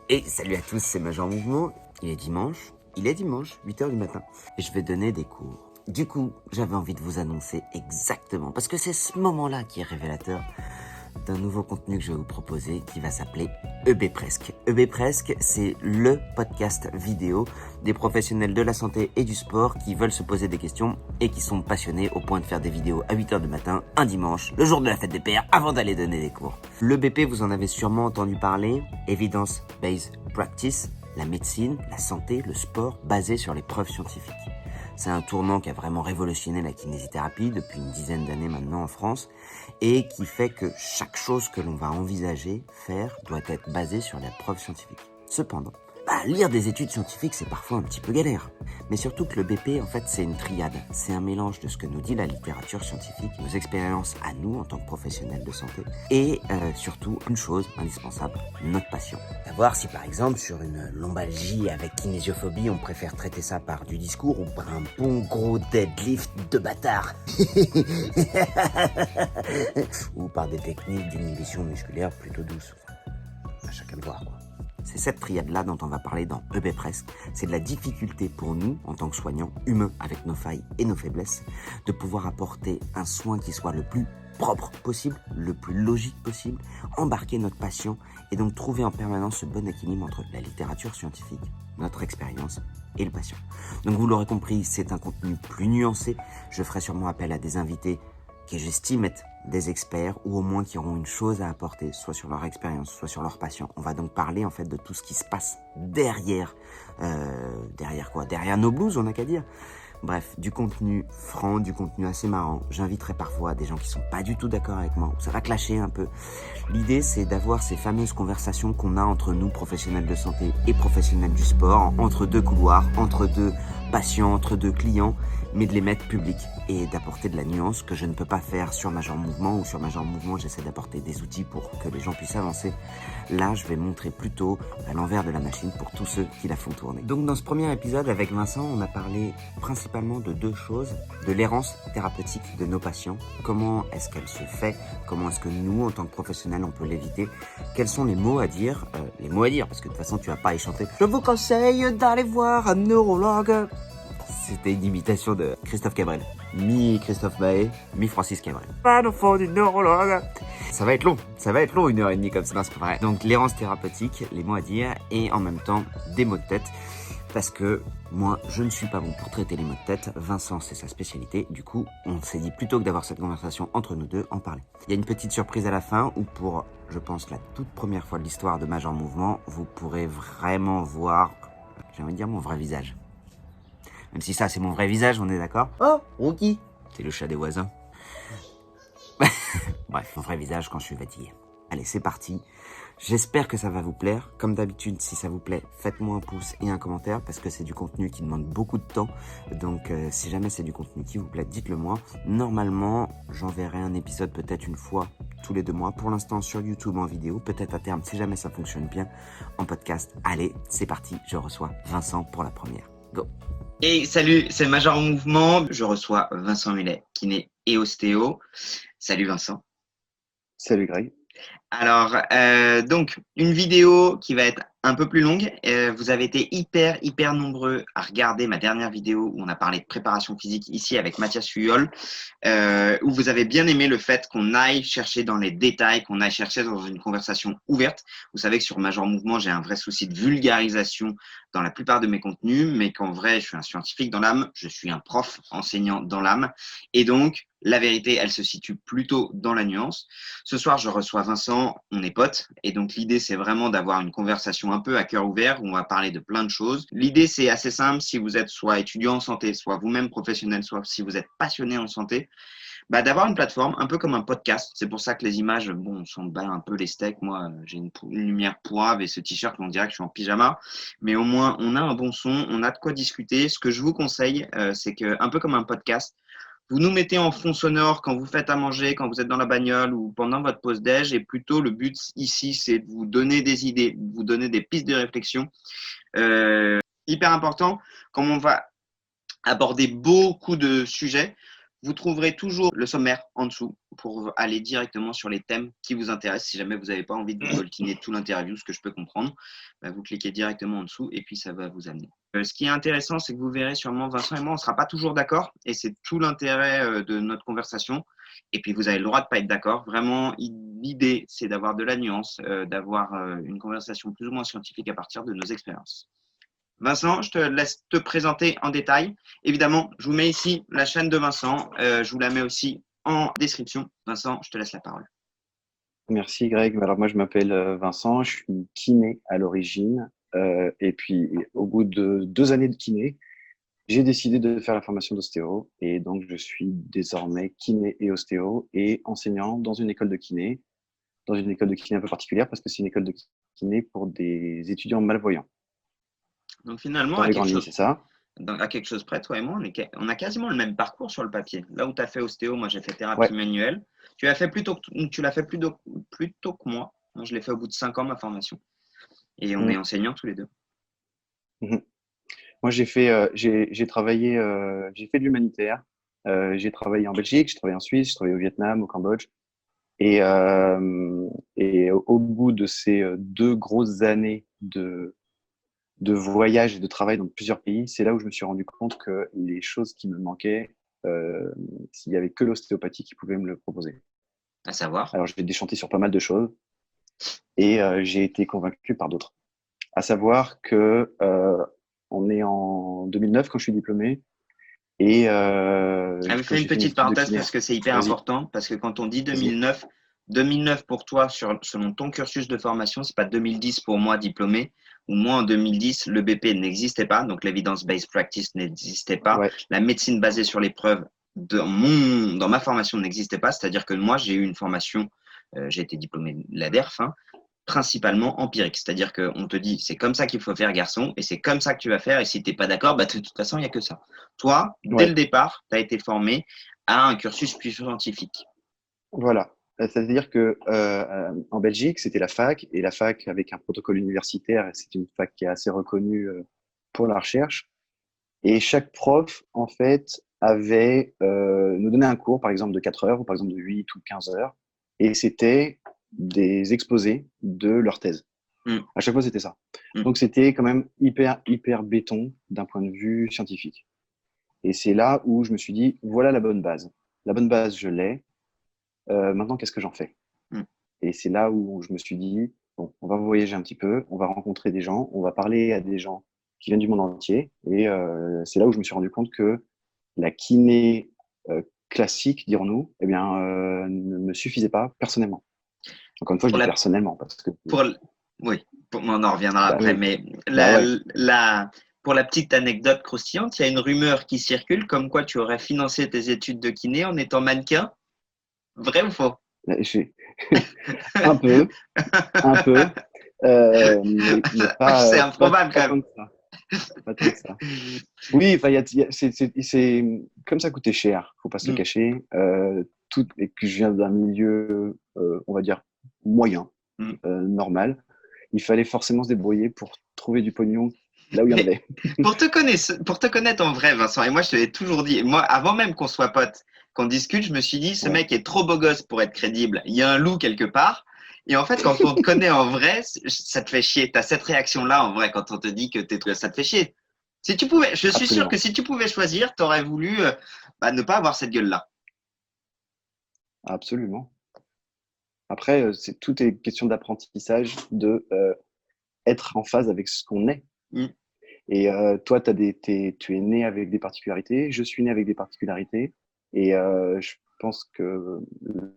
Et salut à tous, c'est Major Mouvement. Il est dimanche, 8h du matin. Et je vais donner des cours. Du coup, j'avais envie de vous annoncer exactement, parce que c'est ce moment-là qui est révélateur d'un nouveau contenu que je vais vous proposer qui va s'appeler EB Presque. EB Presque, c'est le podcast vidéo des professionnels de la santé et du sport qui veulent se poser des questions et qui sont passionnés au point de faire des vidéos à 8h du matin, un dimanche, le jour de la fête des pères, avant d'aller donner des cours. L'EBP, vous en avez sûrement entendu parler, Evidence Based Practice, la médecine, la santé, le sport basé sur les preuves scientifiques. C'est un tournant qui a vraiment révolutionné la kinésithérapie depuis une dizaine d'années maintenant en France et qui fait que chaque chose que l'on va envisager, faire, doit être basée sur la preuve scientifique. Cependant, lire des études scientifiques, c'est parfois un petit peu galère. Mais surtout que le BP, en fait, c'est une triade. C'est un mélange de ce que nous dit la littérature scientifique, nos expériences à nous en tant que professionnels de santé, et surtout, une chose indispensable, notre passion. Savoir si, par exemple, sur une lombalgie avec kinésiophobie, on préfère traiter ça par du discours ou par un bon gros deadlift de bâtard. Ou par des techniques d'inhibition musculaire plutôt douces. À chacun de voir, quoi. C'est cette triade-là dont on va parler dans EB Presque. C'est de la difficulté pour nous, en tant que soignants, humains avec nos failles et nos faiblesses, de pouvoir apporter un soin qui soit le plus propre possible, le plus logique possible, embarquer notre patient et donc trouver en permanence ce bon équilibre entre la littérature scientifique, notre expérience et le patient. Donc vous l'aurez compris, c'est un contenu plus nuancé. Je ferai sûrement appel à des invités qui j'estime être des experts ou au moins qui auront une chose à apporter, soit sur leur expérience, soit sur leurs patients. On va donc parler en fait de tout ce qui se passe derrière nos blouses, on n'a qu'à dire. Bref, du contenu franc, du contenu assez marrant. J'inviterai parfois des gens qui sont pas du tout d'accord avec moi, ça va clasher un peu. L'idée, c'est d'avoir ces fameuses conversations qu'on a entre nous, professionnels de santé et professionnels du sport, entre deux couloirs, entre deux patients, entre deux clients, mais de les mettre publics et d'apporter de la nuance que je ne peux pas faire sur Major Mouvement, ou sur Major Mouvement, j'essaie d'apporter des outils pour que les gens puissent avancer. Là, je vais montrer plutôt à l'envers de la machine pour tous ceux qui la font tourner. Donc, dans ce premier épisode, avec Vincent, on a parlé principalement de deux choses, de l'errance thérapeutique de nos patients. Comment est-ce qu'elle se fait? Comment est-ce que nous, en tant que professionnels, on peut l'éviter? Quels sont les mots à dire? Parce que de toute façon, tu vas pas y chanter. Je vous conseille d'aller voir un neurologue. C'était une imitation de Christophe Cabrel. Mi-Christophe Maé, mi-Francis Cabrel. Pas d'enfant du neurologue. Ça va être long, 1h30 comme ça, non, c'est pas vrai. Donc l'errance thérapeutique, les mots à dire, et en même temps des mots de tête. Parce que moi, je ne suis pas bon pour traiter les mots de tête. Vincent, c'est sa spécialité. Du coup, on s'est dit plutôt que d'avoir cette conversation entre nous deux, en parler. Il y a une petite surprise à la fin où pour, je pense, la toute première fois de l'histoire de Major Mouvement, vous pourrez vraiment voir, j'ai envie de dire, mon vrai visage. Même si ça, c'est mon vrai visage, on est d'accord? Oh, Rookie! C'est le chat des voisins. Bref, mon vrai visage quand je suis fatigué. Allez, c'est parti. J'espère que ça va vous plaire. Comme d'habitude, si ça vous plaît, faites-moi un pouce et un commentaire parce que c'est du contenu qui demande beaucoup de temps. Donc, si jamais c'est du contenu qui vous plaît, dites-le moi. Normalement, j'enverrai un épisode peut-être une fois tous les 2 mois. Pour l'instant, sur YouTube en vidéo. Peut-être à terme, si jamais ça fonctionne bien, en podcast. Allez, c'est parti. Je reçois Vincent pour la première. Go! Et salut, c'est Major Mouvement. Je reçois Vincent Mullet, kiné et ostéo. Salut Vincent. Salut Greg. Alors, donc, une vidéo qui va être un peu plus longue. Vous avez été hyper nombreux à regarder ma dernière vidéo où on a parlé de préparation physique ici avec Mathias Fuyol, où vous avez bien aimé le fait qu'on aille chercher dans les détails, qu'on aille chercher dans une conversation ouverte. Vous savez que sur Major Mouvement, j'ai un vrai souci de vulgarisation dans la plupart de mes contenus, mais qu'en vrai, je suis un scientifique dans l'âme, je suis un prof enseignant dans l'âme. Et donc, la vérité, elle se situe plutôt dans la nuance. Ce soir, je reçois Vincent, on est potes. Et donc, l'idée, c'est vraiment d'avoir une conversation un peu à cœur ouvert où on va parler de plein de choses. L'idée, c'est assez simple. Si vous êtes soit étudiant en santé, soit vous-même professionnel, soit si vous êtes passionné en santé, d'avoir une plateforme un peu comme un podcast. C'est pour ça que les images, bon, on s'en bat un peu les steaks. Moi, j'ai une lumière pourrave et ce t-shirt, on dirait que je suis en pyjama. Mais au moins, on a un bon son, on a de quoi discuter. Ce que je vous conseille, c'est que, un peu comme un podcast, vous nous mettez en fond sonore quand vous faites à manger, quand vous êtes dans la bagnole ou pendant votre pause déj. Et plutôt, le but ici, c'est de vous donner des idées, de vous donner des pistes de réflexion. Hyper important, comme on va aborder beaucoup de sujets, Vous trouverez toujours le sommaire en dessous pour aller directement sur les thèmes qui vous intéressent. Si jamais vous n'avez pas envie de coltiner tout l'interview, ce que je peux comprendre, vous cliquez directement en dessous et puis ça va vous amener. Ce qui est intéressant, c'est que vous verrez sûrement Vincent et moi, on ne sera pas toujours d'accord et c'est tout l'intérêt de notre conversation. Et puis vous avez le droit de ne pas être d'accord. Vraiment, l'idée, c'est d'avoir de la nuance, d'avoir une conversation plus ou moins scientifique à partir de nos expériences. Vincent, je te laisse te présenter en détail. Évidemment, je vous mets ici la chaîne de Vincent. Je vous la mets aussi en description. Vincent, je te laisse la parole. Merci Greg. Alors moi je m'appelle Vincent, je suis kiné à l'origine et puis au bout de 2 années de kiné, j'ai décidé de faire la formation d'ostéo et donc je suis désormais kiné et ostéo et enseignant dans une école de kiné, un peu particulière parce que c'est une école de kiné pour des étudiants malvoyants. Donc finalement, Dans les grandes lignes, c'est ça. À quelque chose près, toi et moi, on a quasiment le même parcours sur le papier. Là où tu as fait ostéo, moi j'ai fait thérapie Ouais. manuelle. Tu l'as fait plus tôt que moi. Moi, je l'ai fait au bout de 5 ans, ma formation. Et on est enseignants tous les deux. Moi j'ai travaillé, j'ai fait de l'humanitaire. J'ai travaillé en Belgique, j'ai travaillé en Suisse, j'ai travaillé au Vietnam, au Cambodge. Et au bout de ces 2 grosses années de voyage et de travail dans plusieurs pays, c'est là où je me suis rendu compte que les choses qui me manquaient, s'il y avait que l'ostéopathie qui pouvait me le proposer. À savoir. Alors, j'ai déchanté sur pas mal de choses et j'ai été convaincu par d'autres. À savoir que on est en 2009 quand je suis diplômé et Je fais une petite parenthèse parce que c'est hyper important. Parce que quand on dit 2009, 2009 pour toi, selon ton cursus de formation, c'est pas 2010 pour moi diplômé. Ou moi en 2010, le BP n'existait pas, donc l'evidence-based practice n'existait pas. Ouais. La médecine basée sur les preuves dans ma formation n'existait pas. C'est-à-dire que moi, j'ai eu une formation, j'ai été diplômé de l'ADERF, principalement empirique. C'est-à-dire qu'on te dit, c'est comme ça qu'il faut faire, garçon, et c'est comme ça que tu vas faire, et si tu n'es pas d'accord, de toute façon, il n'y a que ça. Toi, dès le départ, tu as été formé à un cursus plus scientifique. Voilà. C'est-à-dire que en Belgique, c'était la fac, et la fac avec un protocole universitaire, c'est une fac qui est assez reconnue pour la recherche. Et chaque prof, en fait, nous donnait un cours, par exemple, de 4 heures, ou par exemple de 8 ou 15 heures, et c'était des exposés de leur thèse. À chaque fois, c'était ça. Donc, c'était quand même hyper béton d'un point de vue scientifique. Et c'est là où je me suis dit, voilà la bonne base. La bonne base, je l'ai. Maintenant, qu'est-ce que j'en fais? Et c'est là où je me suis dit, bon, on va voyager un petit peu, on va rencontrer des gens, on va parler à des gens qui viennent du monde entier. Et c'est là où je me suis rendu compte que la kiné classique, dirons-nous, eh bien, ne me suffisait pas personnellement. Encore une fois, je dis personnellement parce que. Oui, on en reviendra après, Oui. mais pour la petite anecdote croustillante, il y a une rumeur qui circule comme quoi tu aurais financé tes études de kiné en étant mannequin. Vrai ou faux? Un peu. Mais pas. C'est improbable quand même. Pas tant que ça. Oui, enfin, c'est comme ça coûtait cher, faut pas se le cacher. Et que je viens d'un milieu, on va dire moyen, normal. Il fallait forcément se débrouiller pour trouver du pognon là où il y en avait. Pour te connaître en vrai, Vincent, et moi je te l'ai toujours dit, moi avant même qu'on soit potes, qu'on discute, je me suis dit, ce mec est trop beau gosse pour être crédible. Il y a un loup quelque part. Et en fait, quand on te connaît en vrai, ça te fait chier. Tu as cette réaction-là en vrai quand on te dit que ça te fait chier. Si tu pouvais, je suis sûr que si tu pouvais choisir, tu aurais voulu ne pas avoir cette gueule-là. Absolument. Après, tout est question d'apprentissage, de être en phase avec ce qu'on est. Et toi, tu es né avec des particularités, je suis né avec des particularités. Et je pense que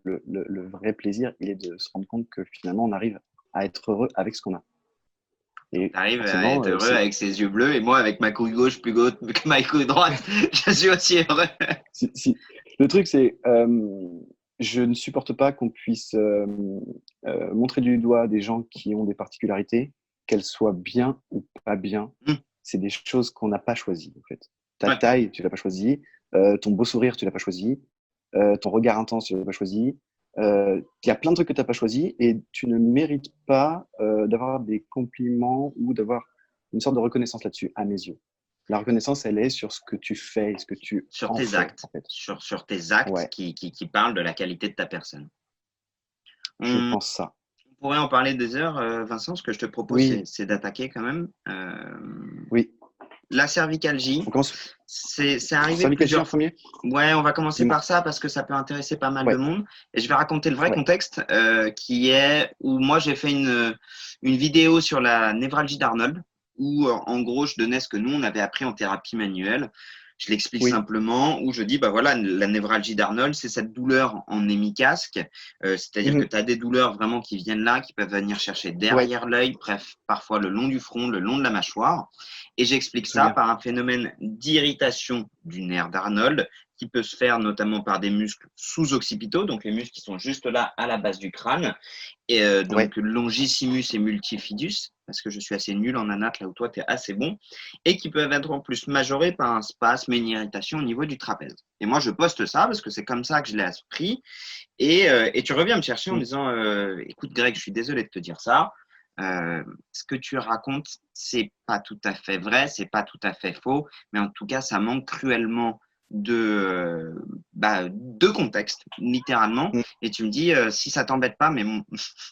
le vrai plaisir, il est de se rendre compte que finalement, on arrive à être heureux avec ce qu'on a. Tu arrives à être heureux avec ses yeux bleus, et moi, avec ma couille gauche plus haute que ma couille droite, je suis aussi heureux. Si. Le truc, c'est je ne supporte pas qu'on puisse montrer du doigt des gens qui ont des particularités, qu'elles soient bien ou pas bien. C'est des choses qu'on n'a pas choisies, en fait. Ta taille, tu l'as pas choisie. Ton beau sourire, tu l'as pas choisi. Ton regard intense, tu l'as pas choisi. Il y a plein de trucs que tu n'as pas choisi et tu ne mérites pas d'avoir des compliments ou d'avoir une sorte de reconnaissance là-dessus, à mes yeux. La reconnaissance, elle est sur ce que tu fais, ce que tu Sur en tes fais, actes, en fait. sur tes actes Ouais, qui parlent de la qualité de ta personne. je On, pense ça. on pourrait en parler des heures, Vincent. Ce que je te propose, Oui, c'est d'attaquer quand même. oui. La cervicalgie, On commence c'est arrivé cervicalgie en plusieurs. premier? Ouais, on va commencer Dis-moi. par ça parce que ça peut intéresser pas mal de Ouais, monde. Et je vais raconter le vrai ouais. contexte qui est où moi j'ai fait une vidéo sur la névralgie d'Arnold où en gros je donnais ce que nous on avait appris en thérapie manuelle. Je l'explique Oui. simplement où je dis bah voilà la névralgie d'Arnold c'est cette douleur en hémicasque, c'est-à-dire que Mhm. tu as des douleurs vraiment qui viennent là, qui peuvent venir chercher Ouais, derrière l'œil, bref, parfois le long du front, le long de la mâchoire. Et j'explique je me ça souviens. par un phénomène d'irritation du nerf d'Arnold qui peut se faire notamment par des muscles sous-occipitaux, donc les muscles qui sont juste là à la base du crâne, et Ouais, donc longissimus et multifidus, parce que je suis assez nul en anat là où toi tu es assez bon, et qui peuvent être en plus majorés par un spasme et une irritation au niveau du trapèze. Et moi je poste ça parce que c'est comme ça que je l'ai appris, et tu reviens me chercher en me mm, disant écoute Greg, je suis désolé de te dire ça. Ce que tu racontes, c'est pas tout à fait vrai, c'est pas tout à fait faux, mais en tout cas, ça manque cruellement de contexte, littéralement. mm. Et tu me dis, si ça t'embête pas, mais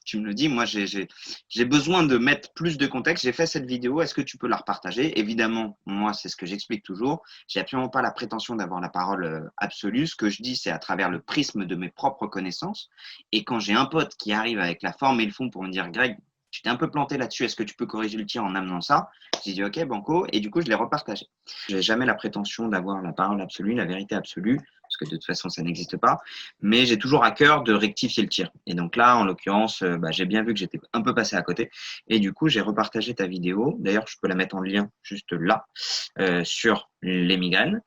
tu me le dis, moi, j'ai besoin de mettre plus de contexte. J'ai fait cette vidéo, est-ce que tu peux la repartager? Évidemment, moi, c'est ce que j'explique toujours. J'ai absolument pas la prétention d'avoir la parole absolue. Ce que je dis, c'est à travers le prisme de mes propres connaissances. Et quand j'ai un pote qui arrive avec la forme et le fond pour me dire, Greg, tu t'es un peu planté là-dessus, est-ce que tu peux corriger le tir en amenant ça? J'ai dit, ok, banco, et du coup, je l'ai repartagé. Je n'ai jamais la prétention d'avoir la parole absolue, la vérité absolue, parce que de toute façon, ça n'existe pas, mais j'ai toujours à cœur de rectifier le tir. Et donc là, en l'occurrence, j'ai bien vu que j'étais un peu passé à côté, et du coup, j'ai repartagé ta vidéo. D'ailleurs, je peux la mettre en lien juste là, sur les migraines.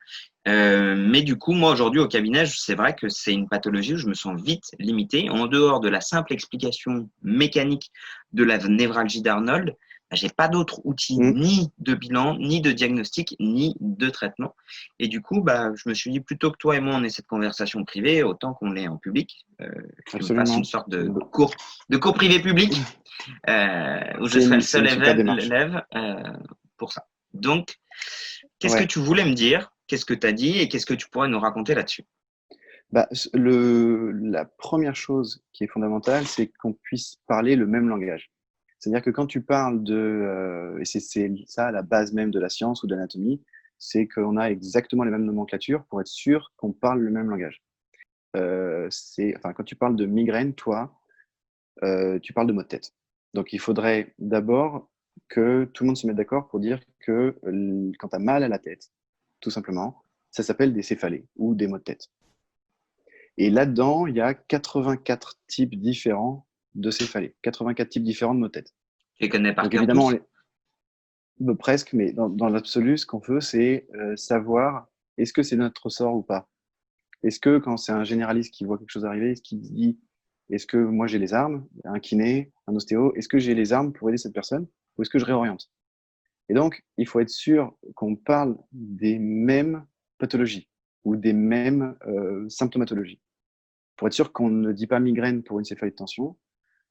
Mais du coup, moi aujourd'hui au cabinet, c'est vrai que c'est une pathologie où je me sens vite limité. En dehors de la simple explication mécanique de la névralgie d'Arnold, bah, j'ai pas d'autres outils Mm. ni de bilan, ni de diagnostic, ni de traitement. Et du coup, bah, je me suis dit plutôt que toi et moi on ait cette conversation privée, autant qu'on l'ait en public, que tu me fasses une Absolument. sorte de cours privé public où je serai le C'est seul une super élève, démarche. pour ça. Donc, qu'est-ce que Ouais. tu voulais me dire? Qu'est-ce que tu as dit et qu'est-ce que tu pourrais nous raconter là-dessus? Bah, la première chose qui est fondamentale, c'est qu'on puisse parler le même langage. C'est-à-dire que quand tu parles et c'est ça la base même de la science ou de l'anatomie, c'est qu'on a exactement les mêmes nomenclatures pour être sûr qu'on parle le même langage. Enfin, quand tu parles de migraine, toi, tu parles de maux de tête. Donc, il faudrait d'abord que tout le monde se mette d'accord pour dire que quand tu as mal à la tête, tout simplement, ça s'appelle des céphalées ou des maux de tête. Et là-dedans, il y a 84 types différents de céphalées, 84 types différents de maux de tête. Tu les connais par Donc cœur évidemment, tous? presque, mais dans l'absolu, ce qu'on veut, c'est savoir est-ce que c'est notre ressort ou pas. Est-ce que quand c'est un généraliste qui voit quelque chose arriver, est-ce qu'il dit est-ce que moi j'ai les armes, un kiné, un ostéo, est-ce que j'ai les armes pour aider cette personne ou est-ce que je réoriente? Et donc, il faut être sûr qu'on parle des mêmes pathologies ou des mêmes symptomatologies. Pour être sûr qu'on ne dit pas migraine pour une céphalée de tension,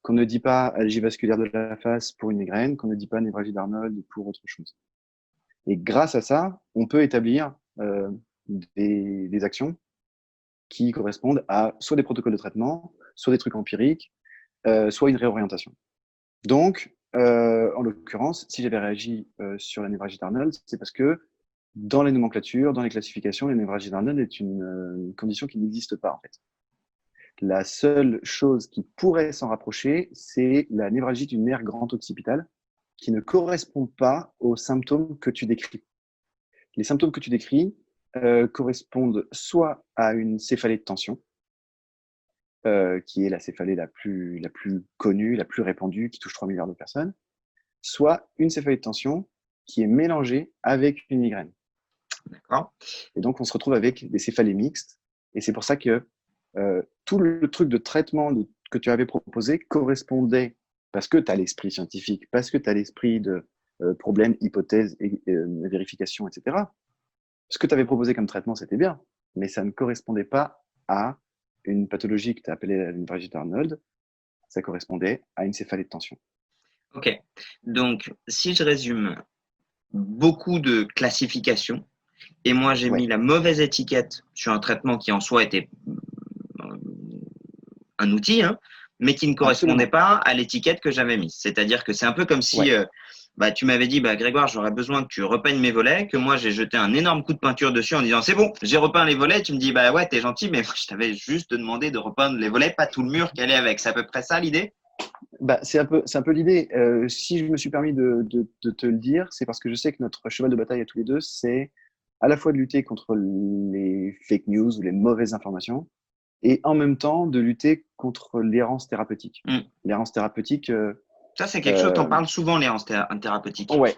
qu'on ne dit pas algie vasculaire de la face pour une migraine, qu'on ne dit pas névralgie d'Arnold pour autre chose. Et grâce à ça, on peut établir des actions qui correspondent à soit des protocoles de traitement, soit des trucs empiriques, soit une réorientation. Donc, en l'occurrence, si j'avais réagi sur la névralgie d'Arnold, c'est parce que dans les nomenclatures, dans les classifications, la névralgie d'Arnold est une condition qui n'existe pas en fait. La seule chose qui pourrait s'en rapprocher, c'est la névralgie du nerf grand occipital, qui ne correspond pas aux symptômes que tu décris. Les symptômes que tu décris correspondent soit à une céphalée de tension, qui est la céphalée la plus connue, la plus répandue, qui touche 3 milliards de personnes, soit une céphalée de tension qui est mélangée avec une migraine. D'accord. Et donc, on se retrouve avec des céphalées mixtes. Et c'est pour ça que tout le truc de traitement que tu avais proposé correspondait, parce que tu as l'esprit scientifique, parce que tu as l'esprit de problème, hypothèse, vérification, etc. Ce que tu avais proposé comme traitement, c'était bien, mais ça ne correspondait pas à une pathologie que tu as appelée la névralgie d'Arnold, ça correspondait à une céphalée de tension. Ok. Donc, si je résume, beaucoup de classifications. Et moi, j'ai mis la mauvaise étiquette sur un traitement qui en soi était un outil, hein, mais qui ne correspondait pas à l'étiquette que j'avais mise. C'est-à-dire que c'est un peu comme si tu m'avais dit, Grégoire, j'aurais besoin que tu repeignes mes volets, que moi j'ai jeté un énorme coup de peinture dessus en disant c'est bon, j'ai repeint les volets. Tu me dis ouais, t'es gentil, mais je t'avais juste demandé de repeindre les volets, pas tout le mur qui allait avec. C'est à peu près ça l'idée? C'est un peu l'idée. Si je me suis permis de te le dire, c'est parce que je sais que notre cheval de bataille à tous les deux, c'est à la fois de lutter contre les fake news ou les mauvaises informations, et en même temps de lutter contre l'errance thérapeutique. L'errance thérapeutique. Ça, c'est quelque chose, t'en parles souvent, l'errance thérapeutique. Ouais.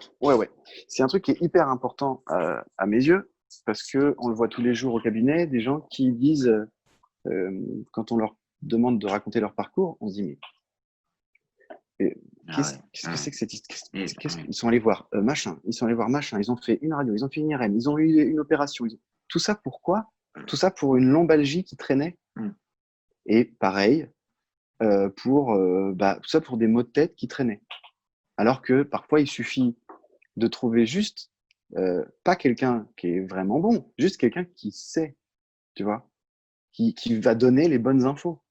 C'est un truc qui est hyper important à mes yeux, parce que on le voit tous les jours au cabinet, des gens qui disent, quand on leur demande de raconter leur parcours, on se dit mais qu'est-ce que c'est que cette histoire? Ils sont allés voir machin, ils ont fait une radio, ils ont fait une IRM, ils ont eu une opération. Tout ça pourquoi? Tout ça pour une lombalgie qui traînait. Et pareil, tout ça pour des maux de tête qui traînaient. Alors que parfois, il suffit de trouver juste, pas quelqu'un qui est vraiment bon, juste quelqu'un qui sait, tu vois, qui va donner les bonnes infos.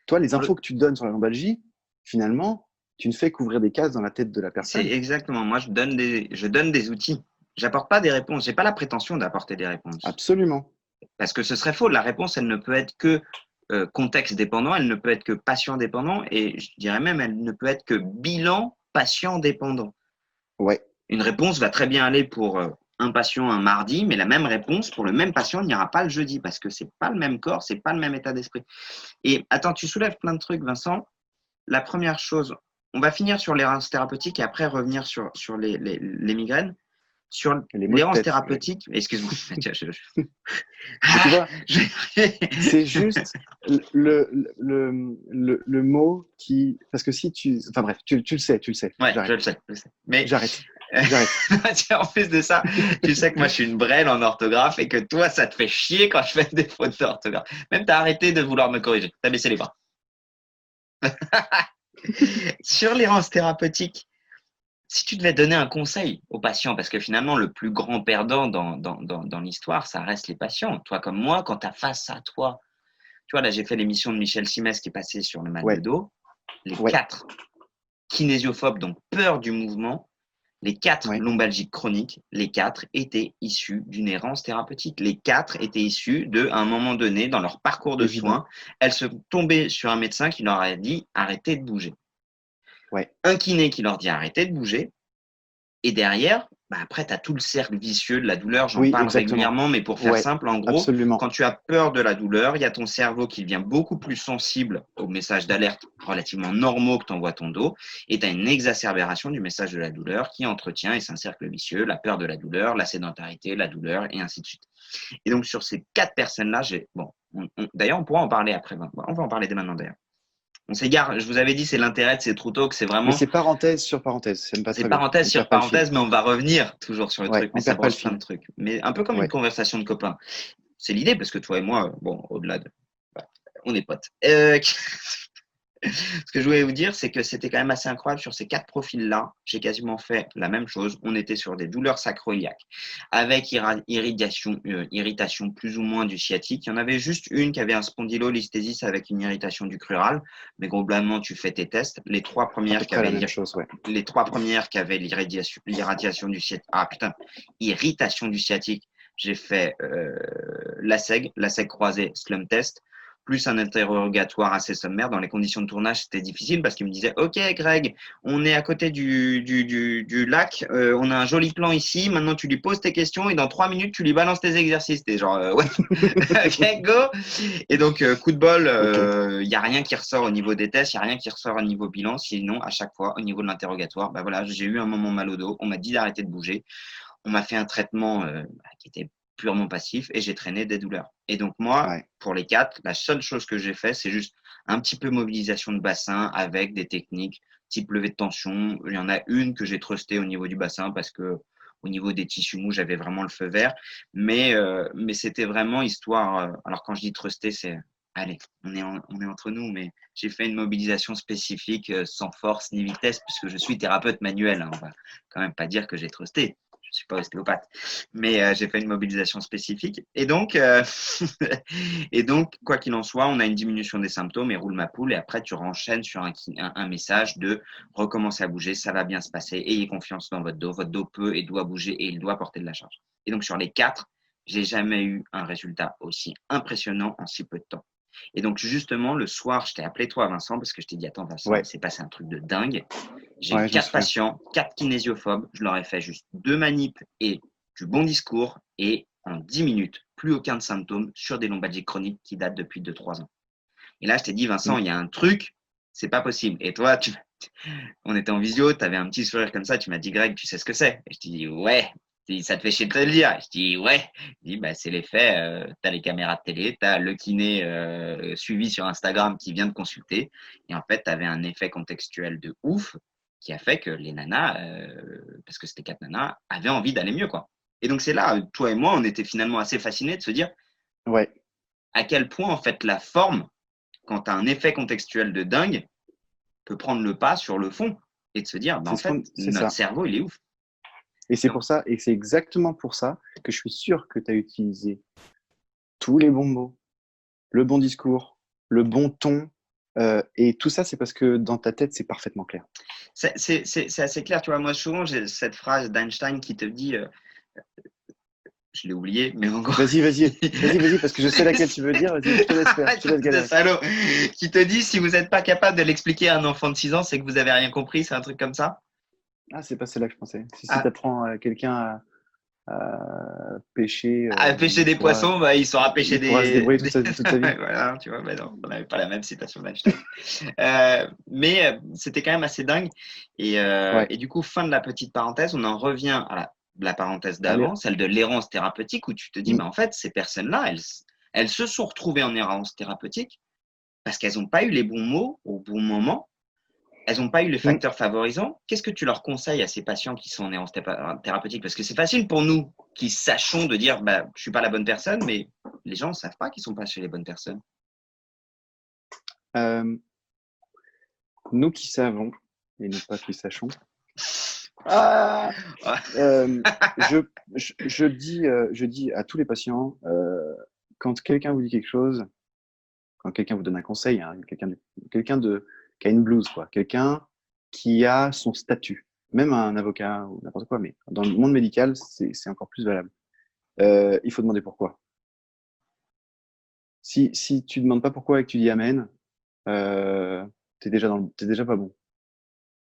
Toi, les infos que tu donnes sur la lombalgie, finalement, tu ne fais qu'ouvrir des cases dans la tête de la personne. C'est exactement. Moi, je donne des outils. J'apporte pas des réponses. J'ai pas la prétention d'apporter des réponses. Absolument. Parce que ce serait faux. La réponse, elle ne peut être que contexte dépendant, elle ne peut être que patient dépendant, et je dirais même, elle ne peut être que bilan patient dépendant. Ouais. Une réponse va très bien aller pour un patient un mardi, mais la même réponse pour le même patient n'ira pas le jeudi, parce que c'est pas le même corps, c'est pas le même état d'esprit. Et attends, tu soulèves plein de trucs, Vincent. La première chose, on va finir sur l'errance thérapeutique et après revenir sur les migraines. Sur l'errance thérapeutique, excuse-moi. Tu vois, c'est juste le mot qui, parce que si tu, enfin bref, tu le sais. Ouais, je le sais. Mais j'arrête. En plus de ça, tu sais que moi je suis une brêle en orthographe et que toi ça te fait chier quand je fais des fautes d'orthographe. Même t'as arrêté de vouloir me corriger. T'as baissé les bras. Sur l'errance thérapeutique, si tu devais donner un conseil aux patients, parce que finalement, le plus grand perdant dans l'histoire, ça reste les patients. Toi comme moi, quand tu as face à toi, tu vois, là, j'ai fait l'émission de Michel Simès qui est passée sur le mal de dos. Les 4 kinésiophobes, donc peur du mouvement, les 4 lombalgiques chroniques, les 4 étaient issus d'une errance thérapeutique. Les 4 étaient issus à un moment donné, dans leur parcours de soins, elles se tombaient sur un médecin qui leur a dit « arrêtez de bouger ». Un kiné qui leur dit arrêtez de bouger. Et derrière, après, tu as tout le cercle vicieux de la douleur. J'en parle régulièrement, mais pour faire simple, en gros, quand tu as peur de la douleur, il y a ton cerveau qui devient beaucoup plus sensible aux messages d'alerte relativement normaux que t'envoie ton dos. Et tu as une exacerbation du message de la douleur qui entretient, et c'est un cercle vicieux, la peur de la douleur, la sédentarité, la douleur, et ainsi de suite. Et donc, sur ces 4 personnes-là, d'ailleurs, on pourra en parler après. On va en parler dès maintenant, d'ailleurs. On s'égare. Je vous avais dit, c'est l'intérêt de ces True Talk, c'est vraiment. Mais c'est parenthèse sur parenthèse. C'est parenthèse sur parenthèse, mais on va revenir toujours sur le truc. Mais ça branche plein de trucs. Mais un peu comme une conversation de copains. C'est l'idée, parce que toi et moi, au-delà de. On est potes. Ce que je voulais vous dire, c'est que c'était quand même assez incroyable sur ces 4 profils-là. J'ai quasiment fait la même chose. On était sur des douleurs sacro-iliaques avec irritation plus ou moins du sciatique. Il y en avait juste une qui avait un spondylolisthésis avec une irritation du crural. Mais globalement, tu fais tes tests. Les 3 premières qui avaient l'irradiation du sciatique. Irritation du sciatique. J'ai fait l'ASEG croisé, slum test, plus un interrogatoire assez sommaire. Dans les conditions de tournage, c'était difficile parce qu'il me disait « Ok, Greg, on est à côté du lac, on a un joli plan ici, maintenant tu lui poses tes questions et dans 3 minutes, tu lui balances tes exercices. » T'es genre « Ouais, ok, go !» Et donc, coup de bol, y a rien qui ressort au niveau des tests, il n'y a rien qui ressort au niveau bilan. Sinon, à chaque fois, au niveau de l'interrogatoire, j'ai eu un moment mal au dos, on m'a dit d'arrêter de bouger. On m'a fait un traitement qui était purement passif et j'ai traîné des douleurs. Et donc moi, pour les 4, la seule chose que j'ai fait, c'est juste un petit peu mobilisation de bassin avec des techniques type levée de tension. Il y en a une que j'ai trustée au niveau du bassin parce que au niveau des tissus mous, j'avais vraiment le feu vert. Mais c'était vraiment histoire. Alors quand je dis truster, c'est allez, on est entre nous, mais j'ai fait une mobilisation spécifique sans force ni vitesse puisque je suis thérapeute manuel. Hein. On va quand même pas dire que j'ai trusté. je suis pas ostéopathe, mais j'ai fait une mobilisation spécifique. Et donc, et donc, quoi qu'il en soit, on a une diminution des symptômes et roule ma poule. Et après, tu renchaînes sur un message de recommencer à bouger, ça va bien se passer. Ayez confiance dans votre dos. Votre dos peut et doit bouger et il doit porter de la charge. Et donc, sur les 4, j'ai jamais eu un résultat aussi impressionnant en si peu de temps. Et donc, justement, le soir, je t'ai appelé toi, Vincent, parce que je t'ai dit, attends, Vincent, Ouais. il s'est passé un truc de dingue. J'ai Ouais, eu je me 4 souviens. patients, 4 kinésiophobes. Je leur ai fait juste 2 manips et du bon discours. Et en 10 minutes, plus aucun de symptômes sur des lombalgies chroniques qui datent depuis 2-3 ans. Et là, je t'ai dit, Vincent, il y a un truc, c'est pas possible. Et toi, on était en visio, tu avais un petit sourire comme ça, tu m'as dit, Greg, tu sais ce que c'est? Et je t'ai dit, ouais. Ça te fait chier de te le dire. Je dis, ouais. Je dis, bah, c'est l'effet, tu as les caméras de télé, tu as le kiné suivi sur Instagram qui vient de consulter. Et en fait, tu avais un effet contextuel de ouf qui a fait que les nanas, parce que c'était 4 nanas, avaient envie d'aller mieux, quoi. Et donc, c'est là, toi et moi, on était finalement assez fascinés de se dire Ouais. à quel point, en fait, la forme, quand tu as un effet contextuel de dingue, peut prendre le pas sur le fond et de se dire, bah, en fait, C'est notre ça. cerveau, il est ouf. Et c'est pour ça, et c'est exactement pour ça que je suis sûr que tu as utilisé tous les bons mots, le bon discours, le bon ton. Et tout ça, c'est parce que dans ta tête, c'est parfaitement clair. C'est assez clair, tu vois. Moi, souvent, j'ai cette phrase d'Einstein qui te dit, je l'ai oublié, mais encore. Vas-y, parce que je sais laquelle tu veux dire. Vas-y, je te laisse faire. Je te laisse galérer. Salaud, qui te dit, si vous n'êtes pas capable de l'expliquer à un enfant de 6 ans, c'est que vous n'avez rien compris, c'est un truc comme ça? Ah, c'est pas celle-là que je pensais. Si Ah. tu apprends quelqu'un à pêcher. À pêcher des poissons, bah, il saura pêcher il pourra se débrouiller toute sa vie. Voilà, tu vois, bah non, on n'avait pas la même citation d'Einstein. Mais c'était quand même assez dingue. Et du coup, fin de la petite parenthèse, on en revient à la parenthèse d'avant, celle de l'errance thérapeutique, où tu te dis, bah, en fait, ces personnes-là, elles se sont retrouvées en errance thérapeutique parce qu'elles n'ont pas eu les bons mots au bon moment. Elles n'ont pas eu les facteurs favorisants. Qu'est-ce que tu leur conseilles à ces patients qui sont en errance thérapeutique? Parce que c'est facile pour nous qui sachons de dire bah, je ne suis pas la bonne personne, mais les gens ne savent pas qu'ils ne sont pas chez les bonnes personnes. Nous qui savons, et non pas qui sachons, je dis à tous les patients, quand quelqu'un vous dit quelque chose, quand quelqu'un vous donne un conseil, hein, quelqu'un qui a une blouse, quoi, quelqu'un qui a son statut, même un avocat ou n'importe quoi, mais dans le monde médical, c'est encore plus valable. Il faut demander pourquoi. Si tu demandes pas pourquoi et que tu dis amen, t'es déjà pas bon.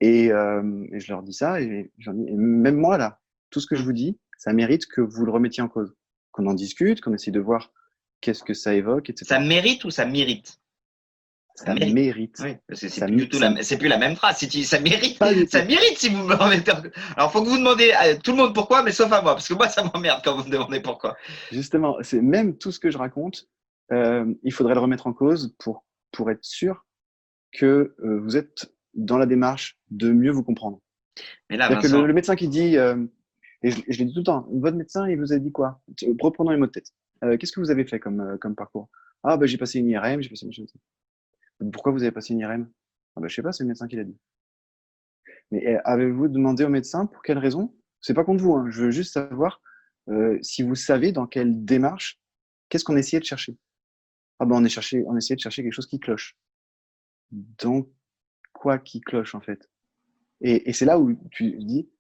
Et je leur dis ça, et même moi là, tout ce que je vous dis, ça mérite que vous le remettiez en cause, qu'on en discute, qu'on essaie de voir qu'est-ce que ça évoque, etc. Ça mérite ou ça mérite? Ça mérite. Oui, parce que c'est plus la même phrase. Si tu dis ça mérite, ça mérite si vous me remettez. Alors, faut que vous demandez à tout le monde pourquoi, mais sauf à moi, parce que moi, ça m'emmerde quand vous me demandez pourquoi. Justement, c'est même tout ce que je raconte, il faudrait le remettre en cause pour être sûr que vous êtes dans la démarche de mieux vous comprendre. Mais là, c'est-à-dire que le médecin qui dit, et je l'ai dit tout le temps, votre médecin, il vous a dit quoi? Reprenons les mots de tête. Qu'est-ce que vous avez fait comme parcours? Ah, bah, j'ai passé une IRM, j'ai passé une chose. Pourquoi vous avez passé une IRM? Ah, bah, je sais pas, c'est le médecin qui l'a dit. Mais avez-vous demandé au médecin pour quelle raison? C'est pas contre vous, hein. Je veux juste savoir si vous savez dans quelle démarche, qu'est-ce qu'on essayait de chercher. Ah, bah, on essayait de chercher quelque chose qui cloche. Donc, quoi qui cloche, en fait? Et c'est là où tu dis,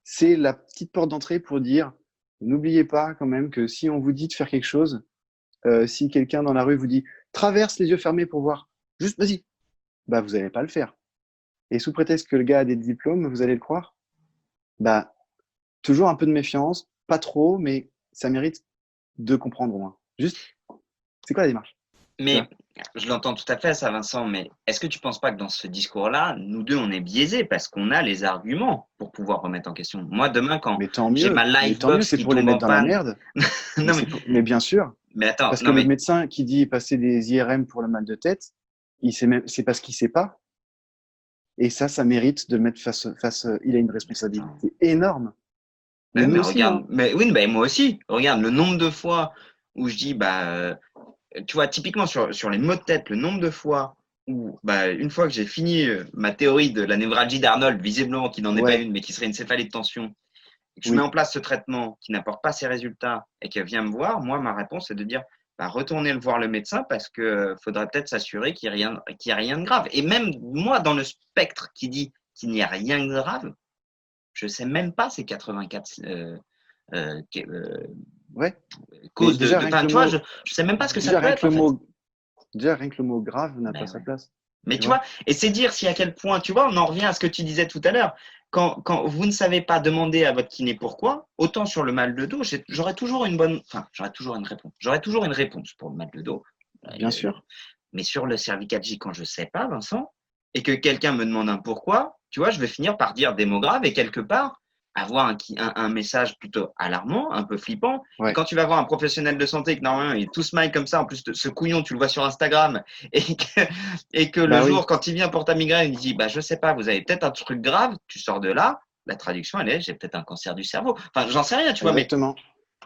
c'est la petite porte d'entrée pour dire, n'oubliez pas quand même que si on vous dit de faire quelque chose, si quelqu'un dans la rue vous dit, traverse les yeux fermés pour voir, juste vas-y, bah vous n'allez pas le faire. Et sous prétexte que le gars a des diplômes, vous allez le croire? Bah, toujours un peu de méfiance, pas trop, mais ça mérite de comprendre au moins. Juste, c'est quoi la démarche? Mais je l'entends tout à fait, ça, Vincent, mais est-ce que tu ne penses pas que dans ce discours-là, nous deux, on est biaisés parce qu'on a les arguments pour pouvoir remettre en question? Moi, demain, quand j'ai ma Livebox c'est qui pour les tombe en mettre dans la panne… merde. Non, mais bien sûr. Mais attends, parce que le médecin qui dit passer des IRM pour le mal de tête, c'est parce qu'il ne sait pas. Et ça mérite de le mettre face. Il a une responsabilité énorme. Mais nous aussi, regarde, hein. Mais oui, bah, moi aussi. Regarde le nombre de fois où je dis, tu vois, typiquement sur les maux de tête, le nombre de fois où, une fois que j'ai fini ma théorie de la névralgie d'Arnold, visiblement qui n'en est pas une, mais qui serait une céphalée de tension, et que je Oui. mets en place ce traitement qui n'apporte pas ses résultats et qu'elle vient me voir, moi, ma réponse est de dire bah, retournez le voir le médecin parce que faudrait peut-être s'assurer qu'il n'y a rien de grave. Et même moi, dans le spectre qui dit qu'il n'y a rien de grave, je ne sais même pas ces 84 Ouais. Mais causes de. déjà, rien que Enfin, le tu vois, mot, je ne sais même pas ce que ça déjà, peut rien être que en le fait. mot, déjà, rien que le mot grave n'a pas Ben sa ouais. place. Mais Tu tu vois, vois? et c'est dire si à quel point, tu vois, on en revient à ce que tu disais tout à l'heure. Quand vous ne savez pas demander à votre kiné pourquoi, autant sur le mal de dos, j'aurais toujours une bonne, enfin, j'aurais toujours une réponse. J'aurais toujours une réponse pour le mal de dos. Bien sûr. Mais sur le cervical J, quand je sais pas, Vincent, et que quelqu'un me demande un pourquoi, tu vois, je vais finir par dire des mots graves et quelque part avoir un message plutôt alarmant, un peu flippant. Et Ouais. quand tu vas voir un professionnel de santé que normalement il est tout smile comme ça, en plus ce couillon, tu le vois sur Instagram, et que le Bah oui, jour, quand il vient pour ta migraine, il dit bah je sais pas, vous avez peut-être un truc grave, tu sors de là, la traduction elle est j'ai peut-être un cancer du cerveau. Enfin, j'en sais rien, tu vois, mais exactement.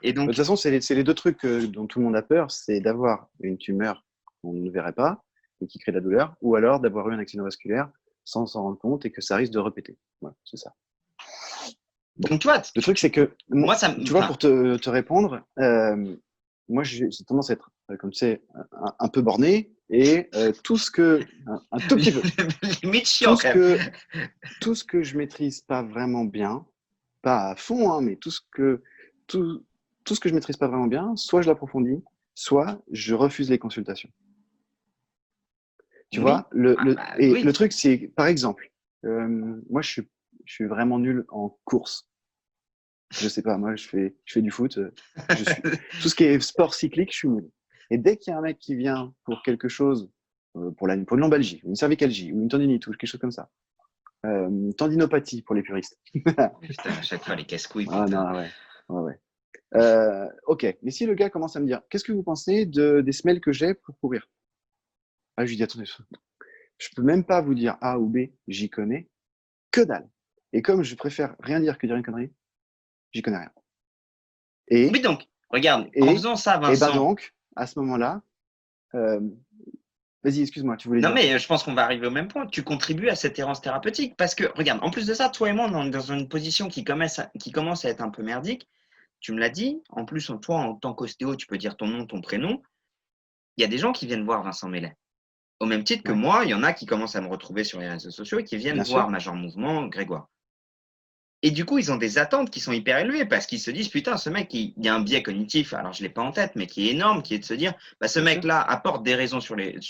et De toute donc façon, c'est les deux trucs dont tout le monde a peur, c'est d'avoir une tumeur qu'on ne verrait pas et qui crée de la douleur, ou alors d'avoir eu un accident vasculaire sans s'en rendre compte et que ça risque de répéter. Voilà, c'est ça. donc tu vois, Le truc, c'est que, moi ça tu vois, enfin, pour te répondre, moi, j'ai tendance à être, comme tu sais, un peu borné et tout ce que, un tout petit peu, limite chiant tout ce quand même. que, tout ce que je maîtrise pas vraiment bien, pas à fond, hein, mais tout, tout ce que je maîtrise pas vraiment bien, soit je l'approfondis, soit je refuse les consultations. Tu Oui. vois, Ah, bah, et oui. le truc, c'est, par exemple, moi, je suis vraiment nul en course. Je sais pas, moi, je fais du foot, tout ce qui est sport cyclique, je suis nul. Et dès qu'il y a un mec qui vient pour quelque chose, pour une lombalgie, une cervicalgie, ou une tendinite, ou quelque chose comme ça, tendinopathie pour les puristes. Putain, à chaque fois les casse-couilles, Ah putain. non, ouais, ouais, ouais. Ok, mais si le gars commence à me dire, qu'est-ce que vous pensez des semelles que j'ai pour courir? Ah, je lui dis, attendez, je peux même pas vous dire A ou B, j'y connais que dalle. Et comme je préfère rien dire que dire une connerie, j'y connais rien. Oui, Et, donc, regarde, en et, faisant ça, et bah Vincent, donc, à ce moment-là, euh, vas-y, excuse-moi, tu voulais non dire un truc. mais je pense qu'on va arriver au même point. Tu contribues à cette errance thérapeutique parce que, regarde, en plus de ça, toi et moi, on est dans une position qui commence à être un peu merdique. Tu me l'as dit. En plus, toi, en tant qu'ostéo, tu peux dire ton nom, ton prénom. Il y a des gens qui viennent voir Vincent Mellet. Au même titre que Ouais, moi, il y en a qui commencent à me retrouver sur les réseaux sociaux et qui viennent bien sûr, voir Major Mouvement, Grégoire. Et du coup, ils ont des attentes qui sont hyper élevées parce qu'ils se disent, putain, ce mec, il y a un biais cognitif, alors je ne l'ai pas en tête, mais qui est énorme, qui est de se dire, bah, ce bien sûr, mec-là apporte des raisons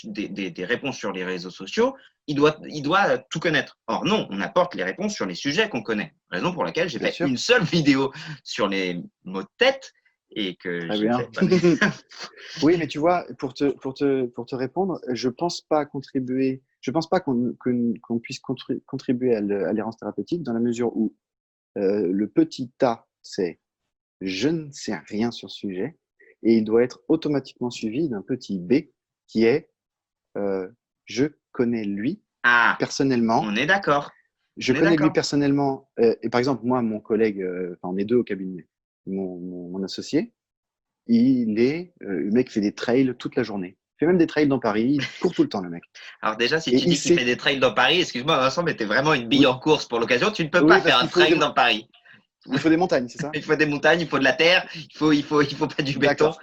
des réponses sur les réseaux sociaux, il doit tout connaître. Or, non, on apporte les réponses sur les sujets qu'on connaît. Raison pour laquelle j'ai bien fait sûr. une seule vidéo sur les mots de tête et que Très j'ai bien. fait. Oui, mais tu vois, pour te répondre, je pense pas qu'on puisse contribuer à l'errance thérapeutique dans la mesure où le petit A, c'est je ne sais rien sur ce sujet, et il doit être automatiquement suivi d'un petit B qui est je connais lui Ah, personnellement, on est d'accord. je On est connais lui d'accord. personnellement, et par exemple, moi, mon collègue, enfin, on est deux au cabinet, mon associé, le mec fait des trails toute la journée. Il fait même des trails dans Paris, il court tout le temps, le mec. Alors déjà, si Et tu il dis qu'il fait sait, des trails dans Paris, excuse-moi Vincent, mais t'es vraiment une bille oui, en course pour l'occasion. Tu ne peux pas oui, faire parce un qu'il faut trail dans Paris. il faut des montagnes, c'est ça? Il faut des montagnes, il faut de la terre, il faut pas du béton, D'accord.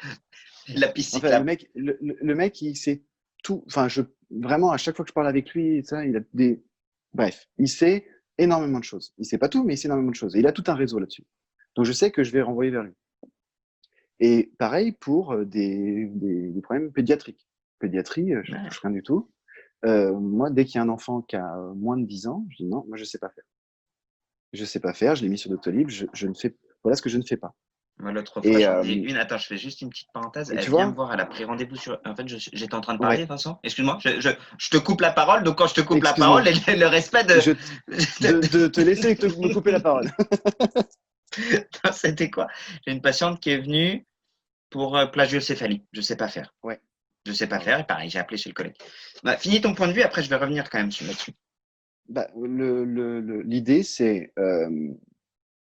de la piste Enfin, cyclable. le mec, il sait tout. Enfin, vraiment, à chaque fois que je parle avec lui, ça, bref, il sait énormément de choses. Il sait pas tout, mais il sait énormément de choses. Et il a tout un réseau là-dessus. Donc, je sais que je vais renvoyer vers lui. Et pareil pour des problèmes pédiatriques. Pédiatrie, je ne Ouais. touche rien du tout. Moi, dès qu'il y a un enfant qui a moins de 10 ans, je dis non, moi, je sais pas faire. Je sais pas faire, je l'ai mis sur Doctolib, je ne fais, voilà ce que je ne fais pas. Moi, l'autre fois, Et, j'en ai une. Attends, je fais juste une petite parenthèse. et Elle tu vient me vois, voir, elle a pris rendez-vous sur. En fait, j'étais en train de parler, ouais, Vincent. Excuse-moi, je te coupe la parole. Donc, quand je te coupe la parole, excuse-moi, le respect de. je, de te laisser me couper la parole. C'était quoi? J'ai une patiente qui est venue pour plagiocéphalie. Je sais pas faire. Ouais, Je sais pas ouais, ouais. faire. Et pareil, j'ai appelé chez le collègue. Bah, finis ton point de vue. Après, je vais revenir quand même là-dessus. Bah, l'idée, c'est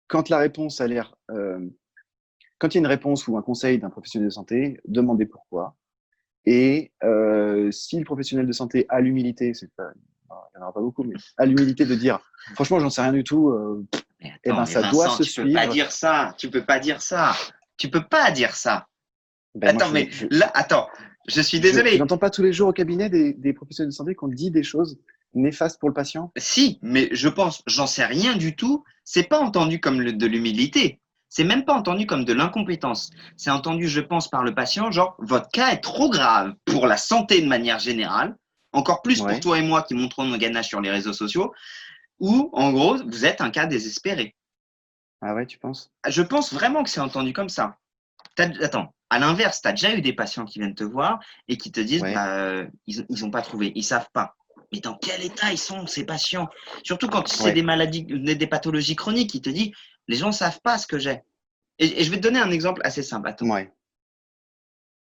quand la réponse a l'air, quand il y a une réponse ou un conseil d'un professionnel de santé, demandez pourquoi. Et si le professionnel de santé a l'humilité, il n'y en aura pas beaucoup, mais a l'humilité de dire, franchement, j'en sais rien du tout, Mais Eh attends, ben, mais ça doit Vincent, se tu peux pas suivre. dire ça. Tu peux pas dire ça. Tu peux pas dire ça. Ben, moi, Attends, mais là, attends, je suis désolé. n'entends pas tous les jours au cabinet des professionnels de santé qui ont dit des choses néfastes pour le patient. Si, mais je pense, j'en sais rien du tout. C'est pas entendu comme de l'humilité. C'est même pas entendu comme de l'incompétence. C'est entendu, je pense, par le patient, genre, votre cas est trop grave pour la santé de manière générale, encore plus pour Ouais. toi et moi qui montrons nos ganaches sur les réseaux sociaux, ou, en gros, vous êtes un cas désespéré. Ah ouais, tu penses? Je pense vraiment que c'est entendu comme ça. Attends, à l'inverse, tu as déjà eu des patients qui viennent te voir et qui te disent, Ouais. ils ont pas trouvé, ils savent pas. Mais dans quel état ils sont, ces patients? Surtout quand c'est Ouais. des maladies, des pathologies chroniques, il te dit, les gens savent pas ce que j'ai. Et je vais te donner un exemple assez simple. Attends. Ouais.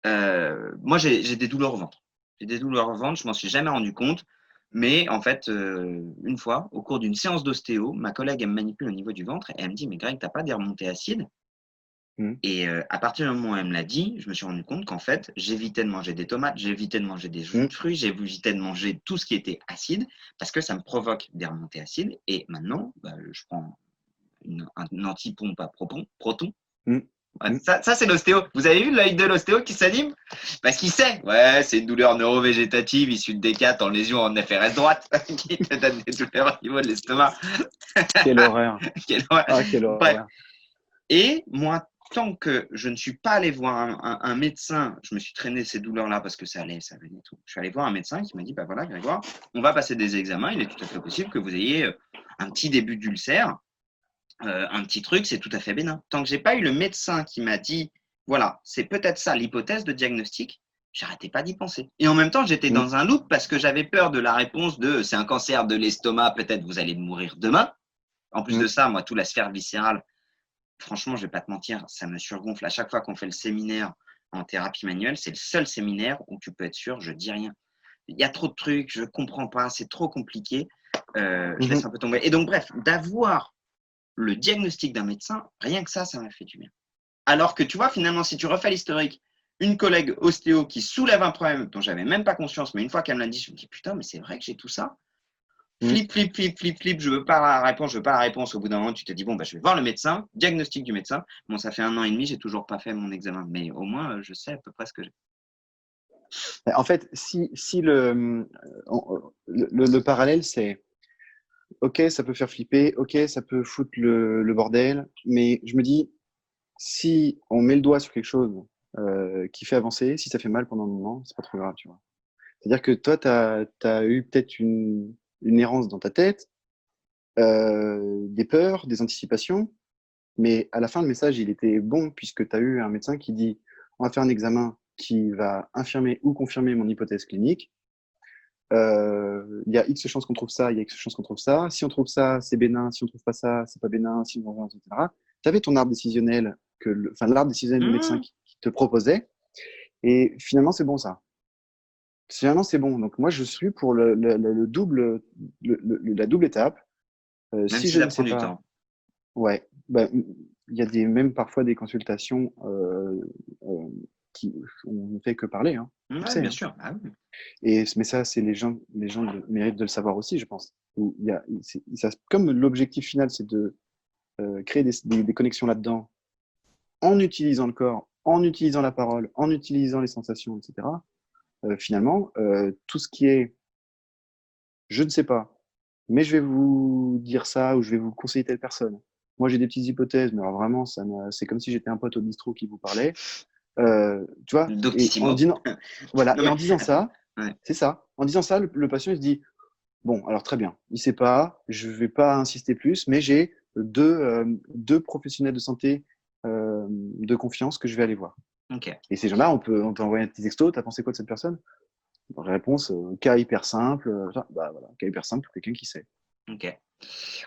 Moi, j'ai des douleurs au ventre. J'ai des douleurs au ventre, je m'en suis jamais rendu compte. Mais en fait, une fois, au cours d'une séance d'ostéo, ma collègue, elle me manipule au niveau du ventre et elle me dit, mais Greg, t'as pas des remontées acides? Hmm. Et à partir du moment où elle me l'a dit, je me suis rendu compte qu'en fait, j'évitais de manger des tomates, j'évitais de manger des jus de fruits, j'évitais de manger tout ce qui était acide parce que ça me provoque des remontées acides. Et maintenant, je prends un anti-pompe à proton. Hmm. Ouais, ça c'est l'ostéo. Vous avez vu l'œil de l'ostéo qui s'anime? Parce qu'il sait, ouais, c'est une douleur neurovégétative issue de D4 en lésion en FRS droite qui te donne des douleurs au niveau de l'estomac. Quelle horreur. Quelle horreur. Ah, quelle Bref. horreur. Et moi, tant que je ne suis pas allé voir un médecin, je me suis traîné ces douleurs-là parce que ça allait, ça venait tout. Je suis allé voir un médecin qui m'a dit, bah voilà, Grégoire, on va passer des examens. Il est tout à fait possible que vous ayez un petit début d'ulcère, un petit truc, c'est tout à fait bénin. Tant que j'ai pas eu le médecin qui m'a dit, voilà, c'est peut-être ça l'hypothèse de diagnostic, j'arrêtais pas d'y penser. Et en même temps, j'étais dans un loop parce que j'avais peur de la réponse de, c'est un cancer de l'estomac, peut-être vous allez mourir demain. En plus de ça, moi, toute la sphère viscérale, franchement, je vais pas te mentir, ça me surgonfle. À chaque fois qu'on fait le séminaire en thérapie manuelle, c'est le seul séminaire où tu peux être sûr, je dis rien. Il y a trop de trucs, je comprends pas, c'est trop compliqué. Je laisse un peu tomber. Et donc, bref, d'avoir le diagnostic d'un médecin, rien que ça m'a fait du bien. Alors que tu vois, finalement, si tu refais l'historique, une collègue ostéo qui soulève un problème dont j'avais même pas conscience, mais une fois qu'elle me l'a dit, je me dis putain, mais c'est vrai que j'ai tout ça. Flip, je veux pas la réponse. Au bout d'un moment, tu te dis, bon, je vais voir le médecin, diagnostic du médecin. Bon, ça fait 1 an et demi, j'ai toujours pas fait mon examen, mais au moins, je sais à peu près ce que j'ai. En fait, si le parallèle, c'est ok, ça peut faire flipper, ok, ça peut foutre le bordel, mais je me dis, si on met le doigt sur quelque chose qui fait avancer, si ça fait mal pendant un moment, c'est pas trop grave, tu vois. C'est-à-dire que toi, tu as eu peut-être une errance dans ta tête, des peurs, des anticipations, mais à la fin, le message, il était bon puisque tu as eu un médecin qui dit, on va faire un examen qui va infirmer ou confirmer mon hypothèse clinique. Il y a X chances qu'on trouve ça, il y a X chances qu'on trouve ça. Si on trouve ça, c'est bénin. Si on trouve pas ça, c'est pas bénin. Si on etc. Tu avais ton arbre décisionnel, l'arbre décisionnel du médecin qui te proposait. Et finalement, c'est bon ça. Finalement, c'est bon. Donc moi, je suis pour la double étape. Même si si je ça ne prend sais du pas, temps. ouais, il y a même parfois des consultations qui on ne fait que parler. Hein. Ouais, bien sûr. Ah, oui. Mais ça, c'est les gens méritent de le savoir aussi, je pense. Comme l'objectif final, c'est de créer des connexions là-dedans, en utilisant le corps, en utilisant la parole, en utilisant les sensations, etc. Finalement, tout ce qui est je ne sais pas, mais je vais vous dire ça ou je vais vous conseiller telle personne. Moi, j'ai des petites hypothèses, mais alors vraiment, c'est comme si j'étais un pote au bistrot qui vous parlait. Tu vois, Doctissimo. voilà, Non, et mais- en disant ça, Ouais. c'est ça. En disant ça, le patient il se dit bon, alors très bien, il sait pas, je vais pas insister plus, mais j'ai deux professionnels de santé de confiance que je vais aller voir. Ok. Et ces gens-là, on peut envoyer un petit texto. T'as pensé quoi de cette personne? Réponse cas hyper simple. Voilà, cas hyper simple pour quelqu'un qui sait. Ok.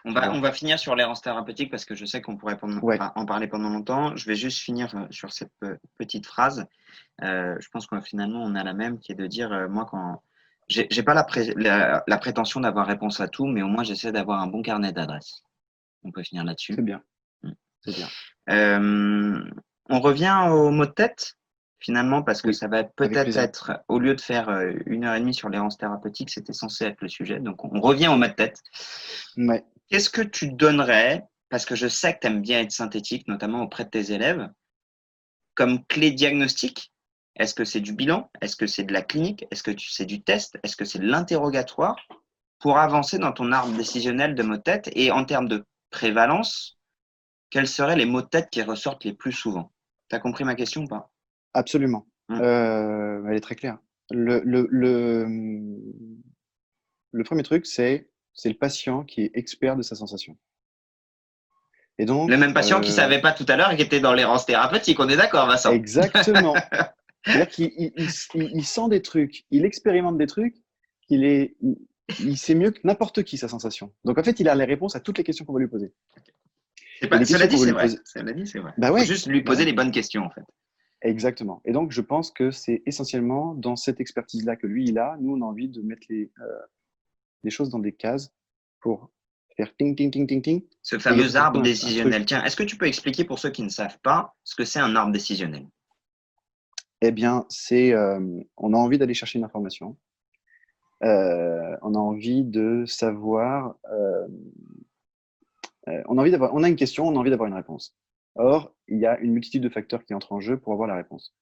On va finir sur l'errance thérapeutique parce que je sais qu'on pourrait en parler pendant longtemps. Je vais juste finir sur cette petite phrase. Je pense que finalement, on a la même qui est de dire, moi, quand j'ai pas la prétention d'avoir réponse à tout, mais au moins, j'essaie d'avoir un bon carnet d'adresses. On peut finir là-dessus. C'est bien. C'est bien. On revient au mot de tête, finalement, parce que Oui, ça va avec peut-être plaisir. être, au lieu de faire 1 heure et demie sur l'errance thérapeutique, c'était censé être le sujet. Donc, on revient au mot de tête. Ouais. Qu'est-ce que tu donnerais parce que je sais que tu aimes bien être synthétique, notamment auprès de tes élèves, comme clé diagnostique, est-ce que c'est du bilan? Est-ce que c'est de la clinique? Est-ce que c'est du test? Est-ce que c'est de l'interrogatoire? Pour avancer dans ton arbre décisionnel de mots de tête, et en termes de prévalence, quels seraient les mots de tête qui ressortent les plus souvent? Tu as compris ma question ou pas? Absolument. Elle est très claire. Le premier truc, c'est le patient qui est expert de sa sensation. Et donc, Le même patient qui ne savait pas tout à l'heure et qui était dans l'errance thérapeutique, on est d'accord, Vincent? Exactement. C'est-à-dire qu'il sent des trucs, il expérimente des trucs, il sait mieux que n'importe qui sa sensation. Donc en fait, il a les réponses à toutes les questions qu'on va lui poser. Cela dit, c'est vrai. Bah ouais. Faut juste lui poser les bonnes questions, en fait. Exactement. Et donc, je pense que c'est essentiellement dans cette expertise-là que lui, il a. Nous, on a envie de mettre les choses dans des cases pour faire ting, ting, ting, ting, ting. Ce fameux arbre décisionnel. Tiens, est-ce que tu peux expliquer pour ceux qui ne savent pas ce que c'est un arbre décisionnel? Eh bien, on a envie d'aller chercher une information. On a envie de savoir. On a une question, on a envie d'avoir une réponse. Or, il y a une multitude de facteurs qui entrent en jeu pour avoir la réponse.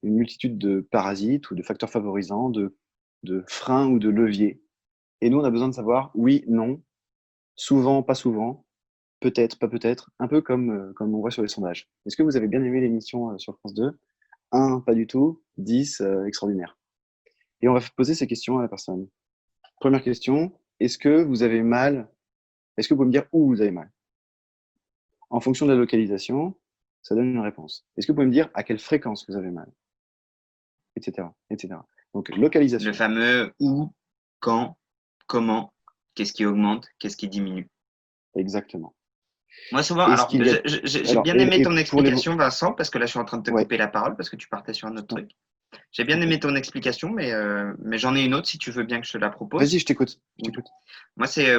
Une multitude de parasites ou de facteurs favorisants, de freins ou de leviers. Et nous, on a besoin de savoir oui, non, souvent, pas souvent, peut-être, pas peut-être, un peu comme on voit sur les sondages. Est-ce que vous avez bien aimé l'émission sur France 2? 1, pas du tout. 10, extraordinaire. Et on va poser ces questions à la personne. Première question, est-ce que vous avez mal? Est-ce que vous pouvez me dire où vous avez mal? En fonction de la localisation, ça donne une réponse. Est-ce que vous pouvez me dire à quelle fréquence vous avez mal? Etc. etc. Donc, localisation. Le fameux où, quand, comment, qu'est-ce qui augmente, qu'est-ce qui diminue. Exactement. Moi, souvent, alors, j'ai bien aimé ton explication, Vincent, parce que là, je suis en train de te couper la parole, parce que tu partais sur un autre truc. J'ai bien aimé ton explication, mais j'en ai une autre, si tu veux bien que je te la propose. Vas-y, je t'écoute. Moi, c'est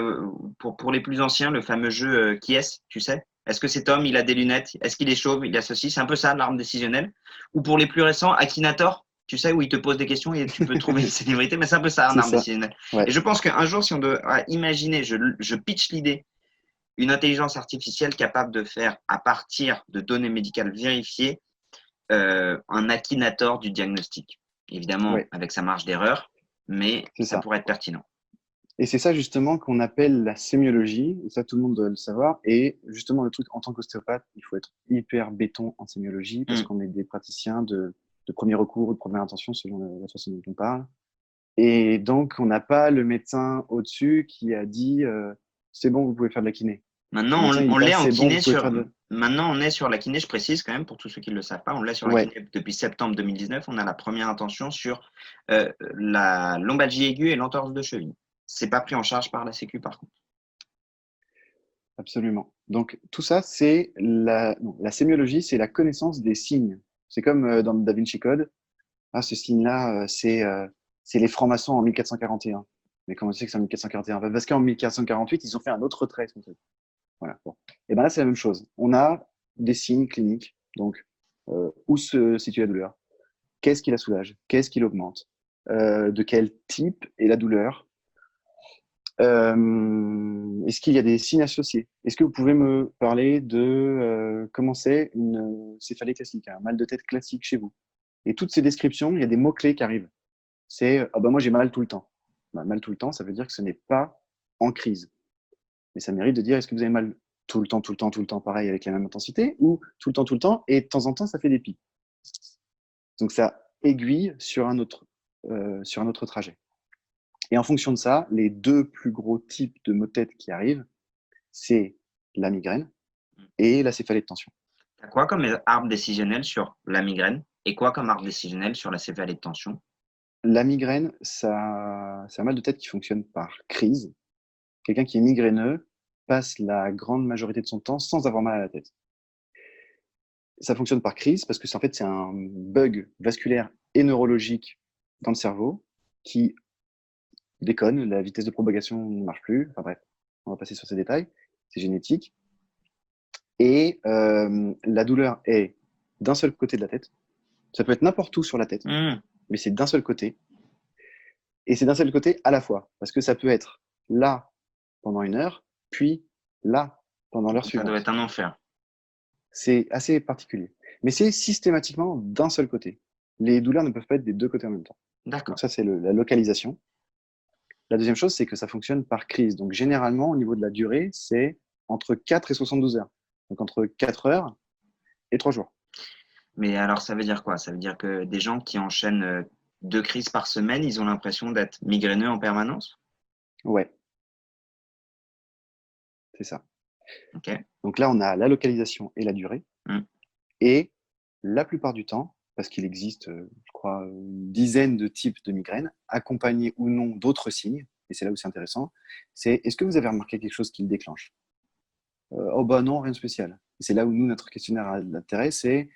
pour les plus anciens, le fameux jeu Qui est-ce, tu sais? Est-ce que cet homme, il a des lunettes? Est-ce qu'il est chauve? Il a ceci? C'est un peu ça, l'arme décisionnelle. Ou pour les plus récents, Akinator, tu sais, où il te pose des questions et tu peux trouver une célébrité, mais c'est un peu ça, un arme décisionnelle. Ouais. Et je pense qu'un jour, si on doit imaginer, je pitch l'idée, une intelligence artificielle capable de faire, à partir de données médicales vérifiées, un Akinator du diagnostic. Évidemment, avec sa marge d'erreur, mais ça pourrait être pertinent. Et c'est ça justement qu'on appelle la sémiologie, et ça tout le monde doit le savoir. Et justement, le truc, en tant qu'ostéopathe, il faut être hyper béton en sémiologie parce qu'on est des praticiens de premier recours ou de première intention selon la façon dont on parle. Et donc, on n'a pas le médecin au-dessus qui a dit c'est bon, vous pouvez faire de la kiné. Maintenant, on l'est en kiné Maintenant, on est sur la kiné, je précise quand même pour tous ceux qui ne le savent pas, on l'est sur la kiné depuis septembre 2019. On a la première intention sur la lombalgie aiguë et l'entorse de cheville. C'est pas pris en charge par la Sécu par contre. Absolument. Donc tout ça, c'est la sémiologie, c'est la connaissance des signes. C'est comme dans le Da Vinci Code. Ah, ce signe-là, c'est les francs-maçons en 1441. Mais comment tu sais que c'est en 1441? Parce qu'en 1448, ils ont fait un autre trait. Voilà. Bon. Et ben là, c'est la même chose. On a des signes cliniques. Donc, où se situe la douleur? Qu'est-ce qui la soulage? Qu'est-ce qui l'augmente? De quel type est la douleur? Est-ce qu'il y a des signes associés? Est-ce que vous pouvez me parler de comment c'est une céphalée classique, un mal de tête classique chez vous? Et toutes ces descriptions, il y a des mots-clés qui arrivent. C'est ah ben moi j'ai mal tout le temps. Ben, mal tout le temps, ça veut dire que ce n'est pas en crise. Mais ça mérite de dire est-ce que vous avez mal tout le temps, pareil, avec la même intensité, ou tout le temps, et de temps en temps, ça fait des pics. Donc ça aiguille sur un autre trajet. Et en fonction de ça, les deux plus gros types de maux de tête qui arrivent, c'est la migraine et la céphalée de tension. Tu as quoi comme arbre décisionnel sur la migraine et quoi comme arbre décisionnel sur la céphalée de tension? La migraine, c'est un mal de tête qui fonctionne par crise. Quelqu'un qui est migraineux passe la grande majorité de son temps sans avoir mal à la tête. Ça fonctionne par crise parce que en fait, c'est un bug vasculaire et neurologique dans le cerveau qui déconne, la vitesse de propagation ne marche plus. Enfin bref, on va passer sur ces détails. C'est génétique. Et la douleur est d'un seul côté de la tête. Ça peut être n'importe où sur la tête, mais c'est d'un seul côté. Et c'est d'un seul côté à la fois. Parce que ça peut être là pendant 1 heure, puis là pendant l'heure Ça suivante. doit être un enfer. C'est assez particulier. Mais c'est systématiquement d'un seul côté. Les douleurs ne peuvent pas être des deux côtés en même temps. D'accord. Donc ça, c'est la localisation. La deuxième chose, c'est que ça fonctionne par crise. Donc généralement, au niveau de la durée, c'est entre 4 et 72 heures. Donc entre 4 heures et 3 jours. Mais alors, ça veut dire quoi? Ça veut dire que des gens qui enchaînent 2 crises par semaine, ils ont l'impression d'être migraineux en permanence? Ouais, c'est ça. Ok. Donc là, on a la localisation et la durée. Mm. Et la plupart du temps, parce qu'il existe, je crois, une dizaine de types de migraines, accompagnés ou non d'autres signes, et c'est là où c'est intéressant, c'est est-ce que vous avez remarqué quelque chose qui le déclenche? Oh bah non, rien de spécial. Et c'est là où nous, notre questionnaire a de l'intérêt, c'est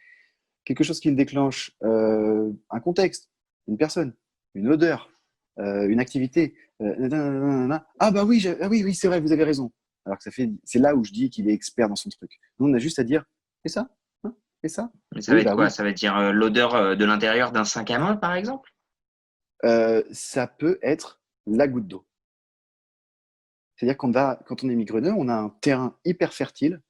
quelque chose qui le déclenche, un contexte, une personne, une odeur, une activité. Ah bah oui, ah oui, oui, c'est vrai, vous avez raison. Alors que c'est là où je dis qu'il est expert dans son truc. Nous, on a juste à dire, et ça, hein, et ça. Mais ça va Oui, être bah quoi? oui. Ça va être dire l'odeur de l'intérieur d'un sac à main, par exemple? Ça peut être la goutte d'eau. C'est-à-dire quand on est migraineux, on a un terrain hyper fertile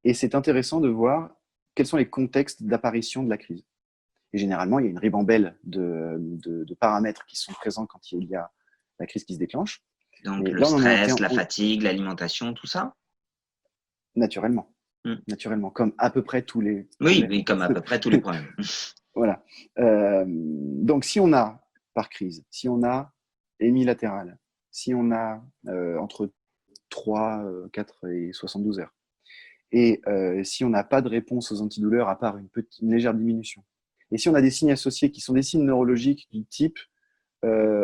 et c'est intéressant de voir quels sont les contextes d'apparition de la crise. Et généralement, il y a une ribambelle de paramètres qui sont présents quand il y a la crise qui se déclenche. Donc Mais le là, on en est stress, la fatigue, l'alimentation, tout ça? naturellement. Mm. Naturellement, comme à peu près tous les Oui, problèmes. mais comme à peu près tous les problèmes. Voilà. Donc, si on a, par crise, si on a hémilatéral, si on a entre 3, 4 et 72 heures, et si on n'a pas de réponse aux antidouleurs à part une légère diminution, et si on a des signes associés qui sont des signes neurologiques du type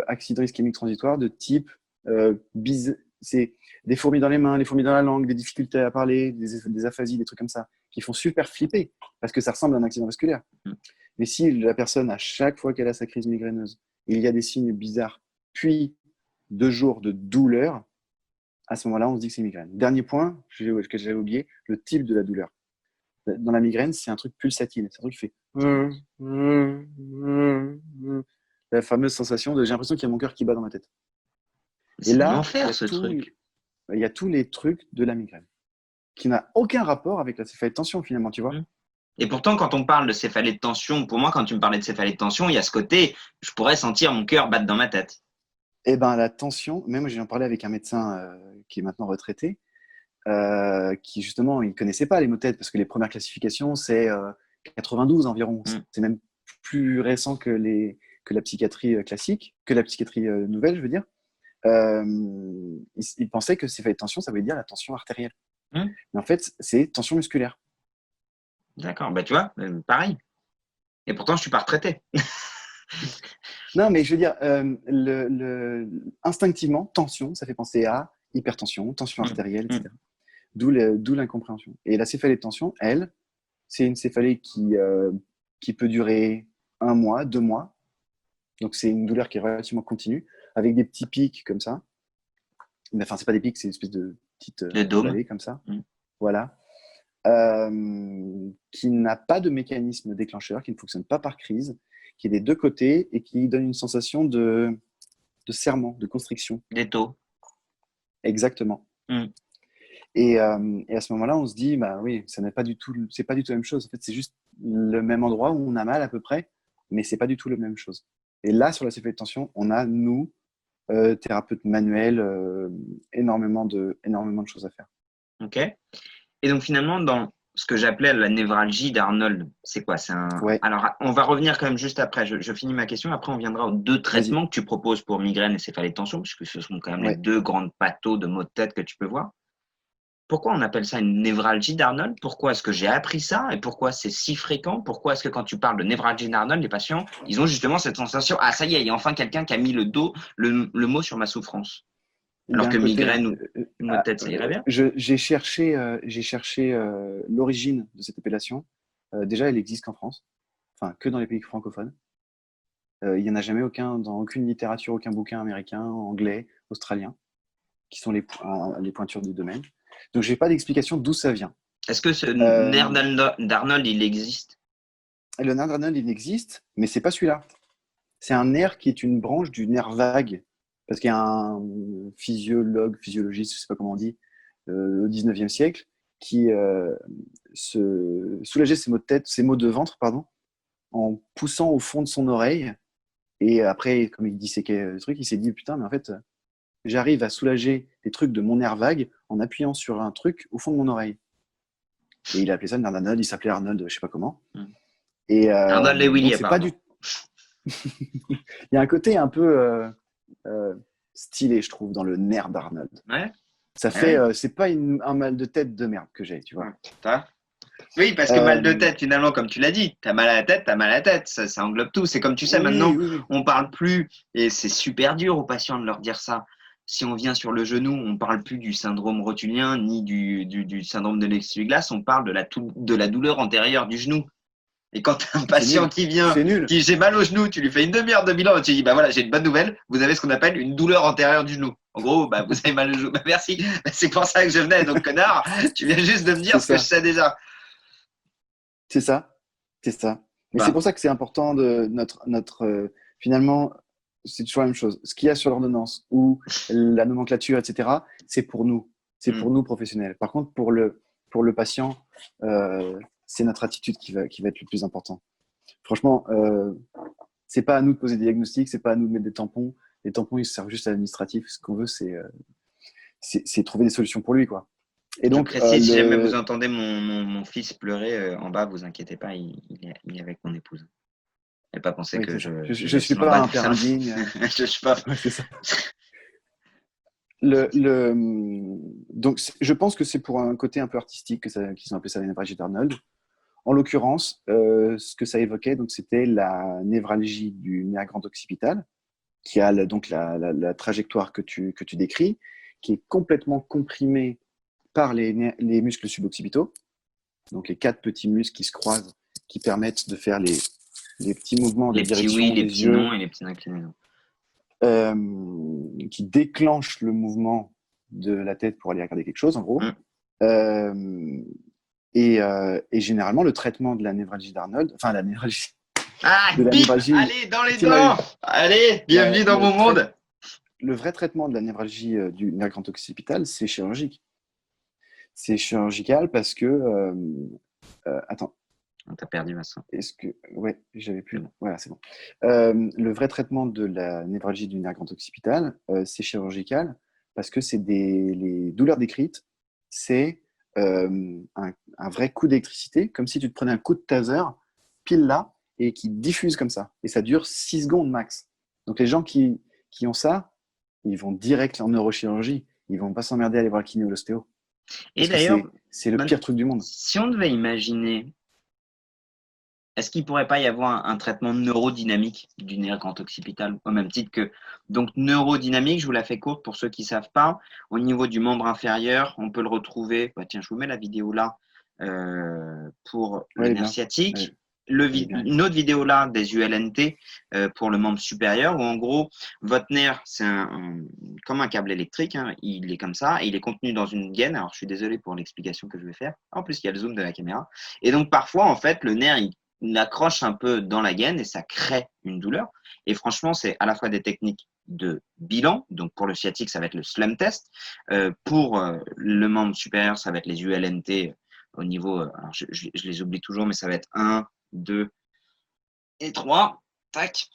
accident ischémique transitoire, de type c'est des fourmis dans les mains, des fourmis dans la langue, des difficultés à parler, des aphasies, des trucs comme ça, qui font super flipper parce que ça ressemble à un accident vasculaire. Mm. Mais si la personne, à chaque fois qu'elle a sa crise migraineuse, il y a des signes bizarres, puis 2 jours de douleur, à ce moment-là, on se dit que c'est migraine. Dernier point que j'avais oublié, le type de la douleur. Dans la migraine, c'est un truc pulsatile. C'est un truc qui fait la fameuse sensation de j'ai l'impression qu'il y a mon cœur qui bat dans ma tête. Et C'est un là, enfer, ce truc. il y a tous les trucs de la migraine qui n'a aucun rapport avec la céphalée de tension finalement, tu vois. Mm. Et pourtant, quand on parle de céphalée de tension, pour moi, quand tu me parlais de céphalée de tension, il y a ce côté, je pourrais sentir mon cœur battre dans ma tête. Et ben la tension, même j'en parlais avec un médecin qui est maintenant retraité, qui justement, il connaissait pas les maux de tête parce que les premières classifications, c'est 92 environ. Mm. C'est même plus récent que la psychiatrie classique, que la psychiatrie nouvelle, je veux dire. Il pensait que céphalée de tension, ça voulait dire la tension artérielle. Mm. Mais en fait, c'est tension musculaire. D'accord, bah tu vois, pareil. Et pourtant, je suis pas retraité. Non, mais je veux dire, instinctivement, tension, ça fait penser à hypertension, tension artérielle, Mm. etc. D'où l'incompréhension. Et la céphalée de tension, elle, c'est une céphalée qui peut durer 1 mois, 2 mois. Donc, c'est une douleur qui est relativement continue, avec des petits pics comme ça. Mais enfin, c'est pas des pics, c'est une espèce de petite Le dôme. vallée comme ça. Mm. Voilà. Qui n'a pas de mécanisme déclencheur, qui ne fonctionne pas par crise, qui est des deux côtés et qui donne une sensation de serrement, de constriction. D'étau. Exactement. Mm. Et à ce moment-là, on se dit, bah oui, c'est pas du tout la même chose. En fait, c'est juste le même endroit où on a mal à peu près, mais c'est pas du tout la même chose. Et là, sur la céphalée de tension, on a, nous, thérapeutes manuels, énormément de choses à faire. Ok. Et donc finalement, dans ce que j'appelais la névralgie d'Arnold, c'est quoi? Ouais. Alors, on va revenir quand même juste après. Je finis ma question. Après, on viendra aux 2 traitements que tu proposes pour migraine et céphalée de tension, puisque ce sont quand même les 2 grandes pathos de maux de tête que tu peux voir. Pourquoi on appelle ça une névralgie d'Arnold? Pourquoi est-ce que j'ai appris ça? Et pourquoi c'est si fréquent? Pourquoi est-ce que quand tu parles de névralgie d'Arnold, les patients, ils ont justement cette sensation, ah ça y est, il y a enfin quelqu'un qui a mis le mot sur ma souffrance. Alors que migraine ou maux de tête, ça irait bien. J'ai cherché l'origine de cette appellation. Déjà, elle existe qu'en France, enfin que dans les pays francophones. Il n'y en a jamais dans aucune littérature, aucun bouquin américain, anglais, australien, qui sont les pointures du domaine. Donc, j'ai pas d'explication d'où ça vient. Est-ce que ce nerf d'Arnold, il existe? Le nerf d'Arnold, il existe, mais c'est pas celui-là. C'est un nerf qui est une branche du nerf vague. Parce qu'il y a un physiologiste, je ne sais pas comment on dit, au 19e siècle, se soulageait ses maux de ventre, pardon, en poussant au fond de son oreille. Et après, comme il disséquait le truc, il s'est dit putain, mais en fait, j'arrive à soulager des trucs de mon nerf vague en appuyant sur un truc au fond de mon oreille. Et il a appelé ça le nerf d'Arnold. Il s'appelait Arnold, je sais pas comment. Et Arnold Lewilly, donc c'est pas du. Il y a un côté un peu stylé, je trouve, dans le nerf d'Arnold. Ouais. Ça fait, c'est pas un mal de tête de merde que j'ai, tu vois. Oui, parce que mal de tête, finalement, comme tu l'as dit, t'as mal à la tête, t'as mal à la tête. Ça englobe tout. C'est comme tu sais, maintenant, on parle plus, et c'est super dur aux patients de leur dire ça. Si on vient sur le genou, on parle plus du syndrome rotulien ni du syndrome de l'essuie-glace, on parle de la douleur antérieure du genou. Et quand tu as un patient qui vient, qui dit j'ai mal au genou, tu lui fais une demi-heure de bilan et tu lui dis bah voilà, j'ai une bonne nouvelle, vous avez ce qu'on appelle une douleur antérieure du genou. En gros, bah vous avez mal au genou. Bah merci, c'est pour ça que je venais. Donc connard, tu viens juste de me dire ce que je sais déjà. C'est ça. Mais c'est pour ça que c'est important de notre finalement, c'est toujours la même chose. Ce qu'il y a sur l'ordonnance ou la nomenclature, etc., c'est pour nous. C'est pour nous professionnels. Par contre, pour le patient, c'est notre attitude qui va être le plus important. Franchement, c'est pas à nous de poser des diagnostics, c'est pas à nous de mettre des tampons. Les tampons, ils servent juste à l'administratif. Ce qu'on veut, c'est trouver des solutions pour lui, quoi. Et donc, je précise, si jamais vous entendez mon fils pleurer en bas, vous inquiétez pas, il est avec mon épouse. Elle n'a pas pensé que je suis pas un père indigne. Je suis pas. Ouais, c'est ça. Donc, je pense que c'est pour un côté un peu artistique qu'ils ont appelé ça la névralgie d'Arnold. En l'occurrence, ce que ça évoquait, donc, c'était la névralgie du nerf grand occipital, qui a donc la trajectoire que tu décris, qui est complètement comprimée par les muscles suboccipitaux, donc les 4 petits muscles qui se croisent, qui permettent de faire les petits mouvements de direction des yeux. Les petits non et les petits inclinaisons. Qui déclenche le mouvement de la tête pour aller regarder quelque chose, en gros. Et généralement, le traitement de la névralgie d'Arnold, enfin la névralgie. Allez, dans les dents. Allez, bienvenue dans mon monde. Le vrai traitement de la névralgie du nerf grand occipital, c'est chirurgique. C'est chirurgical parce que. Attends. T'as perdu Vincent. Ouais, j'avais plus. Voilà, c'est bon. Le vrai traitement de la névralgie du nerf grand occipital, c'est chirurgical parce que c'est les douleurs décrites, c'est un vrai coup d'électricité, comme si tu te prenais un coup de taser pile là et qui diffuse comme ça. Et ça dure 6 secondes max. Donc les gens qui ont ça, ils vont direct en neurochirurgie. Ils vont pas s'emmerder à aller voir le kiné ou l'ostéo. Et d'ailleurs, c'est le pire truc du monde. Si on devait imaginer, est-ce qu'il ne pourrait pas y avoir un traitement neurodynamique du nerf grand occipital au même titre que… Donc, neurodynamique, je vous la fais courte pour ceux qui ne savent pas. Au niveau du membre inférieur, on peut le retrouver… Bah, tiens, je vous mets la vidéo là pour le nerf sciatique. Ouais. Une autre vidéo là des ULNT pour le membre supérieur où en gros votre nerf c'est comme un câble électrique, hein, il est comme ça et il est contenu dans une gaine. Alors je suis désolé pour l'explication que je vais faire, en plus il y a le zoom de la caméra et donc parfois en fait le nerf il accroche un peu dans la gaine et ça crée une douleur et franchement c'est à la fois des techniques de bilan, donc pour le sciatique ça va être le SLEM test, pour le membre supérieur ça va être les ULNT au niveau, alors je les oublie toujours mais ça va être 1, 2 et 3, tac,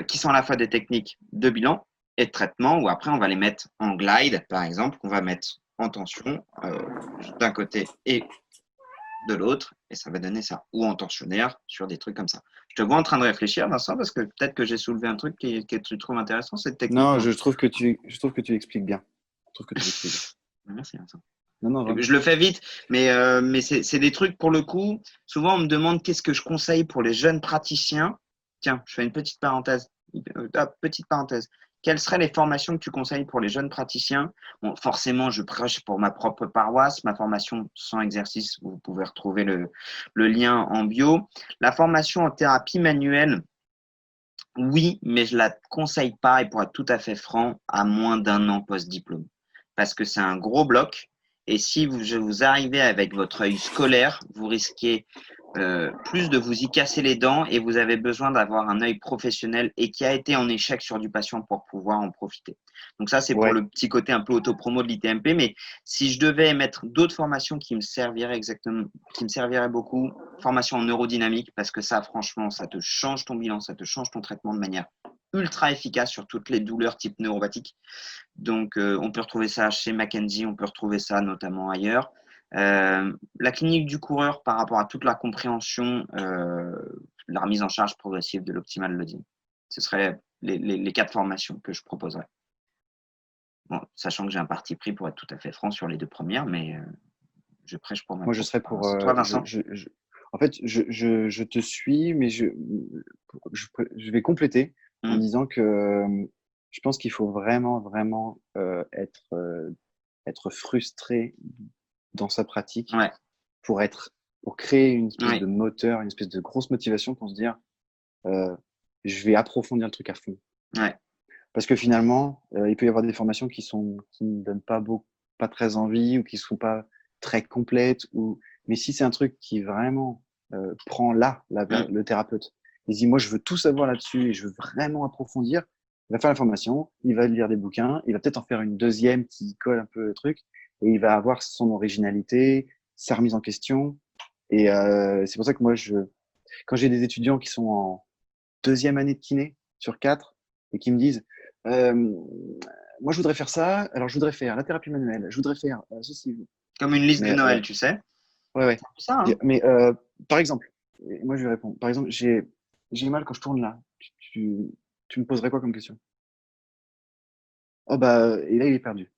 qui sont à la fois des techniques de bilan et de traitement, où après on va les mettre en glide, par exemple, qu'on va mettre en tension d'un côté et de l'autre, et ça va donner ça, ou en tensionnaire sur des trucs comme ça. Je te vois en train de réfléchir, Vincent, parce que peut-être que j'ai soulevé un truc que tu trouves intéressant, cette technique. Non, je trouve que tu l'expliques bien. Merci, Vincent. Non, je le fais vite, mais c'est des trucs pour le coup. Souvent, on me demande qu'est-ce que je conseille pour les jeunes praticiens. Tiens, je fais une petite parenthèse. Quelles seraient les formations que tu conseilles pour les jeunes praticiens? Bon, forcément, je prêche pour ma propre paroisse. Ma formation sans exercice, vous pouvez retrouver le lien en bio. La formation en thérapie manuelle, oui, mais je la conseille pas, et pour être tout à fait franc, à moins d'1 an post-diplôme. Parce que c'est un gros bloc. Et si vous arrivez avec votre œil scolaire, vous risquez plus de vous y casser les dents et vous avez besoin d'avoir un œil professionnel et qui a été en échec sur du patient pour pouvoir en profiter. Donc ça, c'est pour Ouais. le petit côté un peu auto-promo de l'ITMP. Mais si je devais mettre d'autres formations qui me serviraient beaucoup, formation en neurodynamique, parce que ça, franchement, ça te change ton bilan, ça te change ton traitement de manière ultra efficace sur toutes les douleurs type neuropathique. Donc, on peut retrouver ça chez McKenzie, on peut retrouver ça notamment ailleurs. La clinique du coureur par rapport à toute la compréhension, la remise en charge progressive de l'optimal loading. Ce seraient les 4 formations que je proposerais. Bon, sachant que j'ai un parti pris pour être tout à fait franc sur les 2 premières, mais je prêche pour ma Moi, je serais pour. Toi, Vincent? En fait, je te suis, mais je vais compléter en disant que je pense qu'il faut vraiment, vraiment être frustré dans sa pratique Ouais. pour créer une espèce Oui. de moteur, une espèce de grosse motivation pour se dire je vais approfondir le truc à fond. Ouais. Parce que finalement, il peut y avoir des formations qui ne donnent pas très envie ou qui ne sont pas très complètes. Mais si c'est un truc qui vraiment prend le thérapeute, il dit moi je veux tout savoir là-dessus et je veux vraiment approfondir, il va faire la formation, il va lire des bouquins, il va peut-être en faire une deuxième qui colle un peu le truc et il va avoir son originalité, sa remise en question. Et c'est pour ça que moi, quand j'ai des étudiants qui sont en 2e année de kiné sur 4 et qui me disent moi je voudrais faire ça, alors je voudrais faire la thérapie manuelle, je voudrais faire ceci. Comme une liste de Noël, tu sais. Ouais. Ça, hein. Mais par exemple, moi je vais répondre. Par exemple, j'ai mal quand je tourne là. Tu me poserais quoi comme question? Oh bah, et là il est perdu.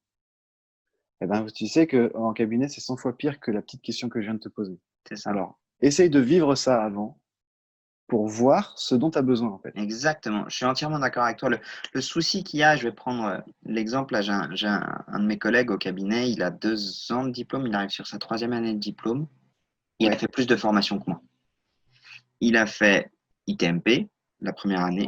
Eh ben, tu sais qu'en cabinet, c'est 100 fois pire que la petite question que je viens de te poser. C'est ça. Alors, essaye de vivre ça avant pour voir ce dont tu as besoin, en fait. Exactement. Je suis entièrement d'accord avec toi. Le souci qu'il y a, je vais prendre l'exemple. Là, j'ai un de mes collègues au cabinet. Il a 2 ans de diplôme. Il arrive sur sa 3e année de diplôme. Il a fait plus de formation que moi. Il a fait ITMP, la première année,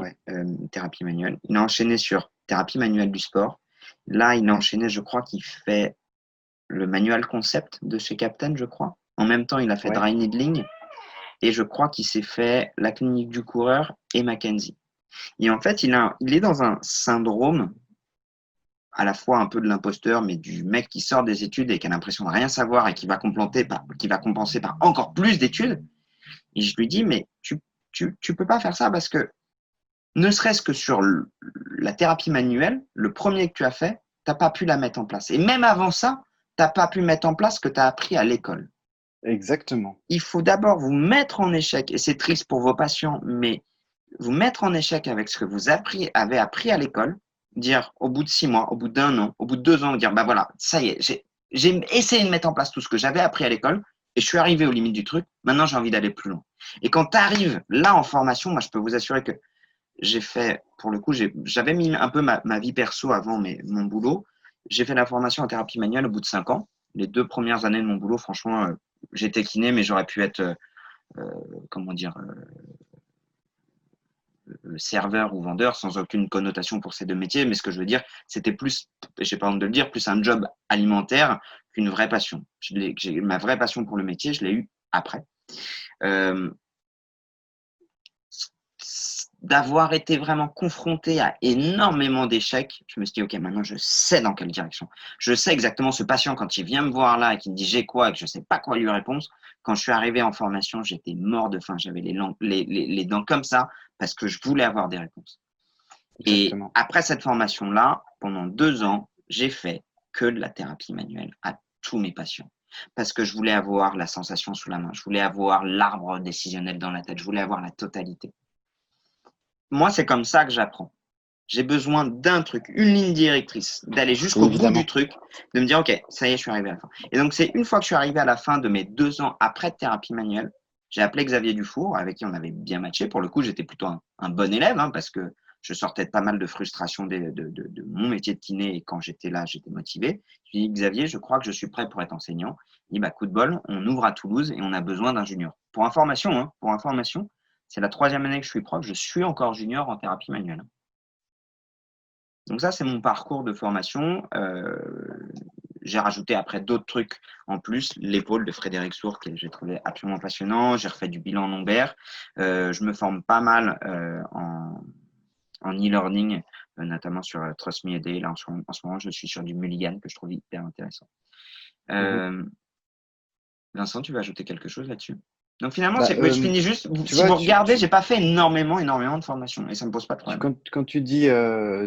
thérapie manuelle. Il a enchaîné sur thérapie manuelle du sport. Là, il a enchaîné, je crois qu'il fait le manual concept de chez Captain, je crois. En même temps, il a fait dry needling. Et je crois qu'il s'est fait la clinique du coureur et McKenzie. Et en fait, il est dans un syndrome à la fois un peu de l'imposteur, mais du mec qui sort des études et qui a l'impression de rien savoir et qui va compenser par encore plus d'études. Et je lui dis, mais tu peux pas faire ça parce que ne serait-ce que sur la thérapie manuelle, le premier que tu as fait, t'as pas pu la mettre en place. Et même avant ça, t'as pas pu mettre en place ce que tu as appris à l'école. Exactement. Il faut d'abord vous mettre en échec, et c'est triste pour vos patients, mais vous mettre en échec avec ce que vous avez appris à l'école, dire au bout de 6 mois, au bout d'1 an, au bout de 2 ans, dire bah voilà, ça y est, j'ai essayé de mettre en place tout ce que j'avais appris à l'école et je suis arrivé aux limites du truc, maintenant j'ai envie d'aller plus loin. Et quand tu arrives là en formation, moi je peux vous assurer que j'ai fait, pour le coup, j'avais mis un peu ma vie perso avant mon boulot. J'ai fait la formation en thérapie manuelle au bout de 5 ans. Les 2 premières années de mon boulot, franchement, j'étais kiné, mais j'aurais pu être, serveur ou vendeur sans aucune connotation pour ces 2 métiers. Mais ce que je veux dire, c'était plus, j'ai pas honte de le dire, plus un job alimentaire qu'une vraie passion. Ma vraie passion pour le métier, je l'ai eue après. D'avoir été vraiment confronté à énormément d'échecs, je me suis dit, OK, maintenant je sais dans quelle direction. Je sais exactement ce patient, quand il vient me voir là et qu'il me dit j'ai quoi et que je ne sais pas quoi lui répondre, quand je suis arrivé en formation, j'étais mort de faim. J'avais les dents comme ça parce que je voulais avoir des réponses. Exactement. Et après cette formation-là, pendant 2 ans, j'ai fait que de la thérapie manuelle à tous mes patients. Parce que je voulais avoir la sensation sous la main, je voulais avoir l'arbre décisionnel dans la tête, je voulais avoir la totalité. Moi, c'est comme ça que j'apprends. J'ai besoin d'un truc, une ligne directrice, d'aller jusqu'au bout du truc, de me dire, OK, ça y est, je suis arrivé à la fin. Et donc, c'est une fois que je suis arrivé à la fin de mes 2 ans après de thérapie manuelle, j'ai appelé Xavier Dufour, avec qui on avait bien matché. Pour le coup, j'étais plutôt un bon élève, parce que je sortais de pas mal de frustration de mon métier de kiné et quand j'étais là, j'étais motivé. Je lui ai dit, Xavier, je crois que je suis prêt pour être enseignant. Il dit, bah, coup de bol, on ouvre à Toulouse et on a besoin d'un junior. Pour information, c'est la 3e année que je suis prof, je suis encore junior en thérapie manuelle. Donc ça, c'est mon parcours de formation. j'ai rajouté après d'autres trucs en plus. L'épaule de Frédéric Sourd, que j'ai trouvé absolument passionnant. J'ai refait du bilan lombaire. Je me forme pas mal en e-learning, notamment sur Trust Me AD. Là, en ce moment, je suis sur du Mulligan que je trouve hyper intéressant. Vincent, tu veux ajouter quelque chose là-dessus? Donc finalement, je finis juste. Si vous regardez, j'ai pas fait énormément de formations et ça me pose pas de problème. Quand tu dis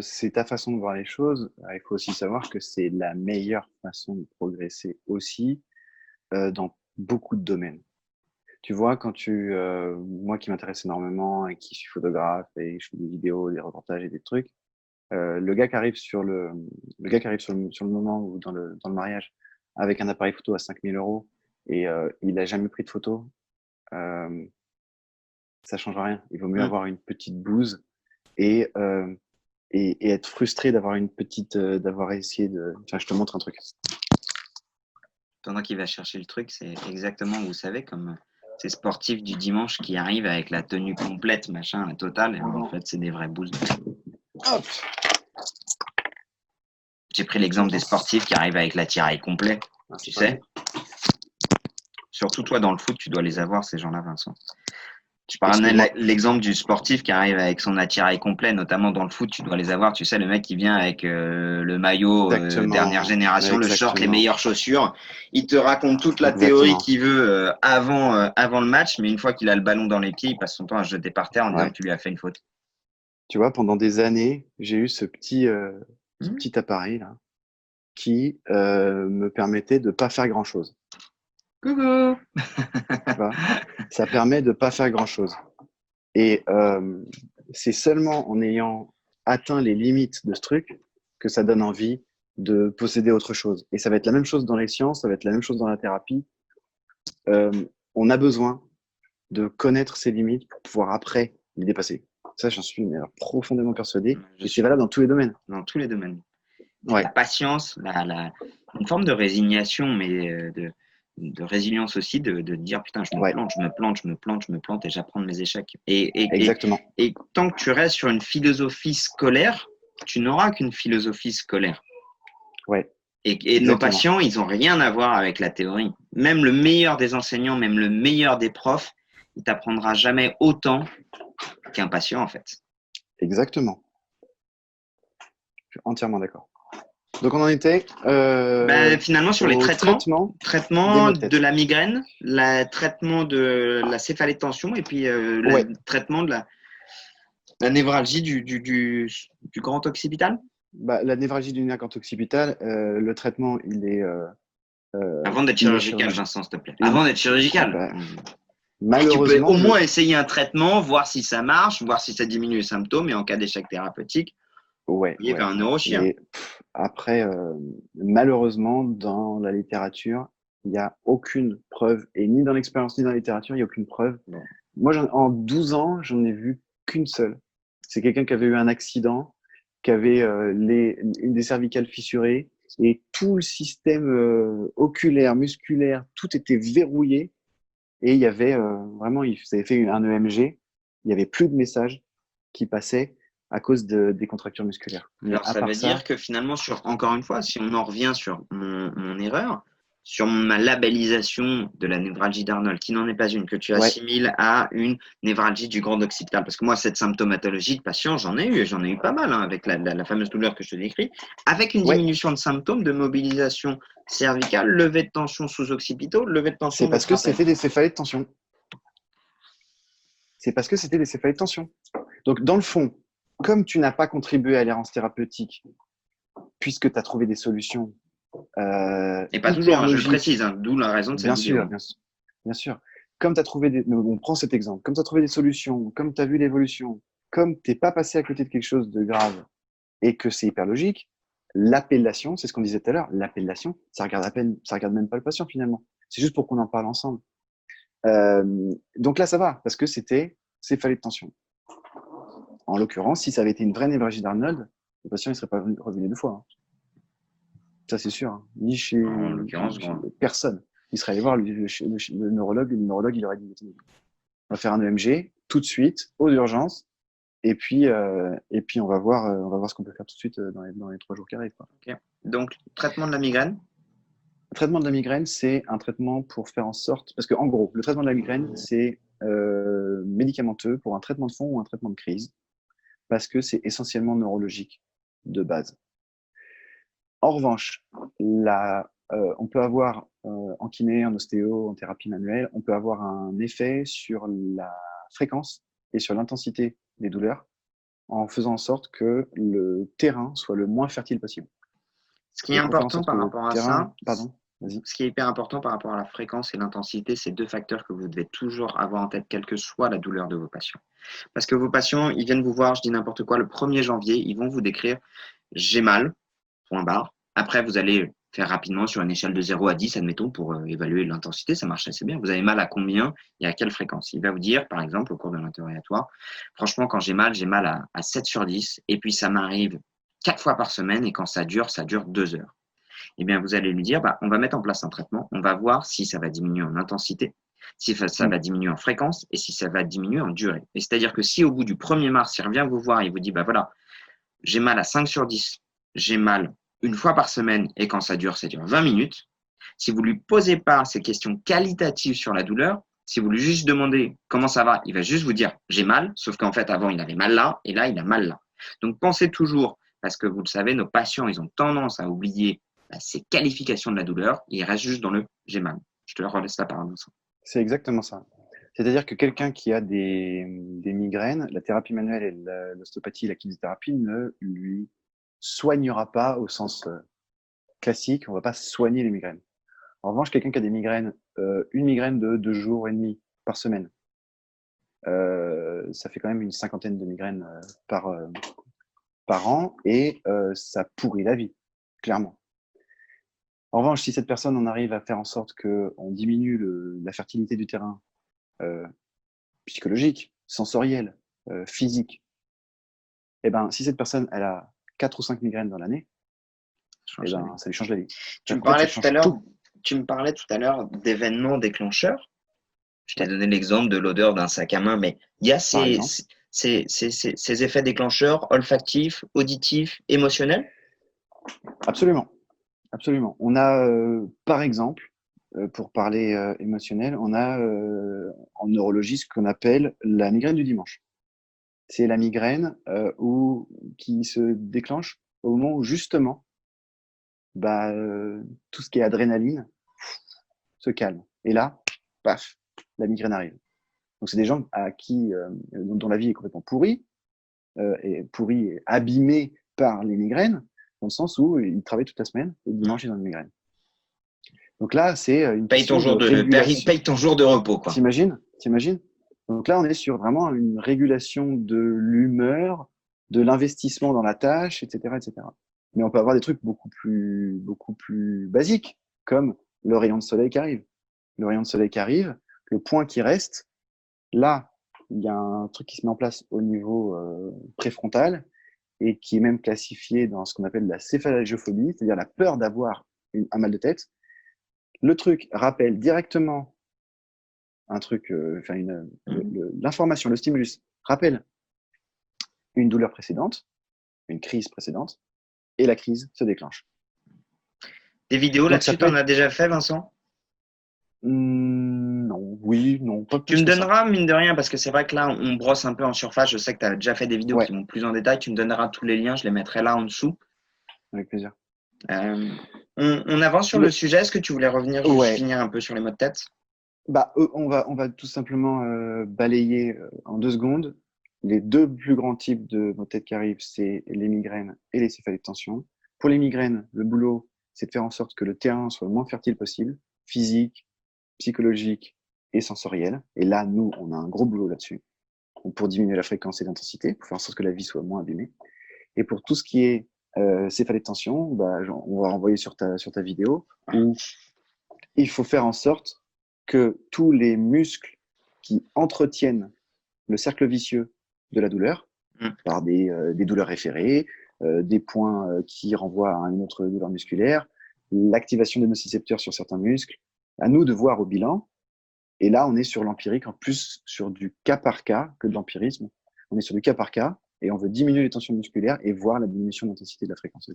c'est ta façon de voir les choses, il faut aussi savoir que c'est la meilleure façon de progresser aussi dans beaucoup de domaines. Tu vois, moi qui m'intéresse énormément et qui suis photographe et je fais des vidéos, des reportages et des trucs, le gars qui arrive sur le moment ou dans le mariage avec un appareil photo à 5 000 € et il a jamais pris de photo, ça change rien. Il vaut mieux avoir une petite bouse et être frustré d'avoir d'avoir essayé de. Enfin, je te montre un truc. Pendant qu'il va chercher le truc, c'est exactement, vous savez, comme ces sportifs du dimanche qui arrivent avec la tenue complète, machin, la totale, et en fait, c'est des vrais boosts. Hop. J'ai pris l'exemple des sportifs qui arrivent avec l'attirail complet, tu sais. Surtout toi, dans le foot, tu dois les avoir, ces gens-là, Vincent. Tu parlais l'exemple du sportif qui arrive avec son attirail complet, notamment dans le foot, tu dois les avoir. Tu sais, le mec qui vient avec le maillot dernière génération, le short, les meilleures chaussures. Il te raconte toute la théorie qu'il veut avant le match, mais une fois qu'il a le ballon dans les pieds, il passe son temps à se jeter par terre en disant que tu lui as fait une faute. Tu vois, pendant des années, j'ai eu ce petit appareil là qui me permettait de pas faire grand-chose. Coucou. Ça permet de pas faire grand-chose. Et c'est seulement en ayant atteint les limites de ce truc que ça donne envie de posséder autre chose. Et ça va être la même chose dans les sciences, ça va être la même chose dans la thérapie. On a besoin de connaître ses limites pour pouvoir après les dépasser. Ça, j'en suis profondément persuadé. Et c'est valable dans tous les domaines. Dans tous les domaines. Ouais. La patience, une forme de résignation, mais de résilience aussi, de dire putain, je me plante et j'apprends de mes échecs. Exactement. Et tant que tu restes sur une philosophie scolaire, tu n'auras qu'une philosophie scolaire. Ouais. Et nos patients, ils n'ont rien à voir avec la théorie. Même le meilleur des enseignants, même le meilleur des profs, il t'apprendra jamais autant qu'un patient, en fait. Exactement. Je suis entièrement d'accord. Donc, on en était finalement sur les traitements de la migraine, le traitement de la céphalée de tension et puis le traitement de la névralgie du grand occipital. La névralgie du nerf grand occipital, le traitement, il est… avant d'être chirurgical, Vincent, s'il te plaît. Avant d'être chirurgical. Malheureusement, tu peux au moins essayer un traitement, voir si ça marche, voir si ça diminue les symptômes et en cas d'échec thérapeutique, il y a un neurochirurgien. Après, malheureusement, dans la littérature, il n'y a aucune preuve, et ni dans l'expérience ni dans la littérature, il n'y a aucune preuve. Bon. Moi, en 12 ans, j'en ai vu qu'une seule. C'est quelqu'un qui avait eu un accident, qui avait une des cervicales fissurées, et tout le système oculaire, musculaire, tout était verrouillé. Et il y avait vraiment, ils avaient fait un EMG, il n'y avait plus de messages qui passaient à cause des contractures musculaires. Alors, ça veut dire que finalement, encore une fois, si on en revient sur mon erreur, sur ma labellisation de la névralgie d'Arnold, qui n'en est pas une, que tu assimiles à une névralgie du grand occipital. Parce que moi, cette symptomatologie de patient, j'en ai eu pas mal, avec la fameuse douleur que je te décris, avec une diminution de symptômes, de mobilisation cervicale, levée de tension sous-occipitaux, levée de tension. C'est parce que c'était des céphalées de tension. C'est parce que c'était des céphalées de tension. Donc, dans le fond, comme tu n'as pas contribué à l'errance thérapeutique, puisque tu as trouvé des solutions. Et pas toujours, je le précise, d'où la raison de cette vidéo. Bien sûr. Comme tu as trouvé on prend cet exemple. Comme tu as trouvé des solutions, comme tu as vu l'évolution, comme tu n'es pas passé à côté de quelque chose de grave et que c'est hyper logique, l'appellation, c'est ce qu'on disait tout à l'heure, l'appellation, ça regarde même pas le patient finalement. C'est juste pour qu'on en parle ensemble. Donc là, ça va, parce que c'était céphalée de tension. En l'occurrence, si ça avait été une vraie névralgie d'Arnold, le patient ne serait pas revenu 2 fois. Ça, c'est sûr. Ni chez personne. Il serait allé voir le neurologue, et le neurologue, il aurait dit on va faire un EMG tout de suite, aux urgences, et puis on va voir ce qu'on peut faire tout de suite dans les 3 jours qui arrivent. Okay. Donc, traitement de la migraine. Le traitement de la migraine, c'est un traitement pour faire en sorte, parce qu'en gros, le traitement de la migraine, c'est médicamenteux pour un traitement de fond ou un traitement de crise, parce que c'est essentiellement neurologique de base. En revanche, on peut avoir en kiné, en ostéo, en thérapie manuelle, on peut avoir un effet sur la fréquence et sur l'intensité des douleurs en faisant en sorte que le terrain soit le moins fertile possible. Ce qui est Et pour faire en important sorte par que le rapport à terrain, ça, pardon, vas-y. ce qui est hyper important par rapport à la fréquence et l'intensité, c'est deux facteurs que vous devez toujours avoir en tête, quelle que soit la douleur de vos patients. Parce que vos patients, ils viennent vous voir, je dis n'importe quoi, le 1er janvier, ils vont vous décrire j'ai mal, point barre. Après, vous allez faire rapidement sur une échelle de 0 à 10, admettons, pour évaluer l'intensité, ça marche assez bien. Vous avez mal à combien et à quelle fréquence? Il va vous dire, par exemple, au cours de l'interrogatoire, franchement, quand j'ai mal à 7 sur 10, et puis ça m'arrive 4 fois par semaine, et quand ça dure 2 heures. Eh bien, vous allez lui dire, on va mettre en place un traitement, on va voir si ça va diminuer en intensité, si ça va diminuer en fréquence et si ça va diminuer en durée. Et c'est-à-dire que si au bout du 1er mars, il revient vous voir et il vous dit, voilà, j'ai mal à 5 sur 10, j'ai mal une fois par semaine et quand ça dure 20 minutes. Si vous lui posez pas ces questions qualitatives sur la douleur, si vous lui juste demandez comment ça va, il va juste vous dire j'ai mal, sauf qu'en fait avant il avait mal là et là il a mal là. Donc pensez toujours, parce que vous le savez, nos patients ils ont tendance à oublier ces qualifications de la douleur, ils restent juste dans le j'ai mal. Je te relaisse la parole. C'est exactement ça. C'est-à-dire que quelqu'un qui a des migraines, la thérapie manuelle et l'ostéopathie, la kinésithérapie ne lui soignera pas au sens classique. On ne va pas soigner les migraines. En revanche, quelqu'un qui a des migraines, une migraine de 2 jours et demi par semaine, ça fait quand même une 50aine de migraines par an et ça pourrit la vie, clairement. En revanche, si cette personne, on arrive à faire en sorte qu'on diminue la fertilité du terrain psychologique, sensorielle, physique, et ben, si cette personne, elle a 4 ou 5 migraines dans l'année, et ben, ça lui change la vie. Tu me parlais tout à l'heure d'événements déclencheurs. Je t'ai donné l'exemple de l'odeur d'un sac à main, mais il y a ces effets déclencheurs olfactifs, auditifs, émotionnels? Absolument. Absolument. On a, par exemple, pour parler émotionnel, on a en neurologie ce qu'on appelle la migraine du dimanche. C'est la migraine qui se déclenche au moment où justement tout ce qui est adrénaline se calme. Et là, paf, la migraine arrive. Donc c'est des gens dont la vie est complètement pourrie, et abîmée par les migraines, dans le sens où ils travaillent toute la semaine, et le dimanche ils ont une migraine. Donc là, c'est une question de régulation. Paye ton jour de repos, quoi. T'imagines? Donc là, on est sur vraiment une régulation de l'humeur, de l'investissement dans la tâche, etc., etc. Mais on peut avoir des trucs beaucoup plus basiques, comme le rayon de soleil qui arrive. Le rayon de soleil qui arrive, le point qui reste, là, il y a un truc qui se met en place au niveau préfrontal et qui est même classifié dans ce qu'on appelle la céphalagiophobie, c'est-à-dire la peur d'avoir un mal de tête. Le truc rappelle directement un truc, l'information, le stimulus rappelle une douleur précédente, une crise précédente, et la crise se déclenche. Des vidéos là-dessus, t'en as déjà fait, Vincent? Non, oui, non, pas plus. Tu me donneras, mine de rien, parce que c'est vrai que là, on brosse un peu en surface. Je sais que tu as déjà fait des vidéos qui vont plus en détail. Tu me donneras tous les liens, je les mettrai là en dessous. Avec plaisir. On avance sur le sujet. Est-ce que tu voulais revenir finir un peu sur les maux de tête? On va tout simplement balayer en 2 secondes. Les 2 plus grands types de maux de tête qui arrivent, c'est les migraines et les céphalées de tension. Pour les migraines, le boulot, c'est de faire en sorte que le terrain soit le moins fertile possible, physique, psychologique et sensoriel. Et là, nous, on a un gros boulot là-dessus pour diminuer la fréquence et l'intensité, pour faire en sorte que la vie soit moins abîmée. Et pour tout ce qui est céphalée de tension, on va renvoyer sur ta vidéo où il faut faire en sorte que tous les muscles qui entretiennent le cercle vicieux de la douleur, par des douleurs référées, des points qui renvoient à une autre douleur musculaire, l'activation des nocicepteurs sur certains muscles, à nous de voir au bilan. Et là, on est sur l'empirique, en plus sur du cas par cas que de l'empirisme. On est sur du cas par cas et on veut diminuer les tensions musculaires et voir la diminution de l'intensité de la fréquence.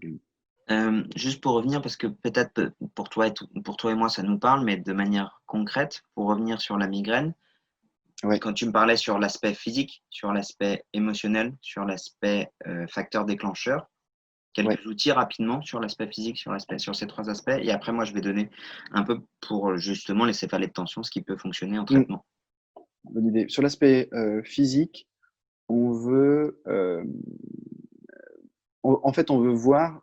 Juste pour revenir, parce que peut-être pour toi et moi, ça nous parle, mais de manière concrète, pour revenir sur la migraine, Ouais. quand tu me parlais sur l'aspect physique, sur l'aspect émotionnel, sur l'aspect facteur déclencheur, quelques outils rapidement sur l'aspect physique, sur ces 3 aspects, et après, moi, je vais donner un peu pour justement les céphalées de tension, ce qui peut fonctionner en traitement. Bonne idée. Sur l'aspect physique, on veut, en fait, on veut voir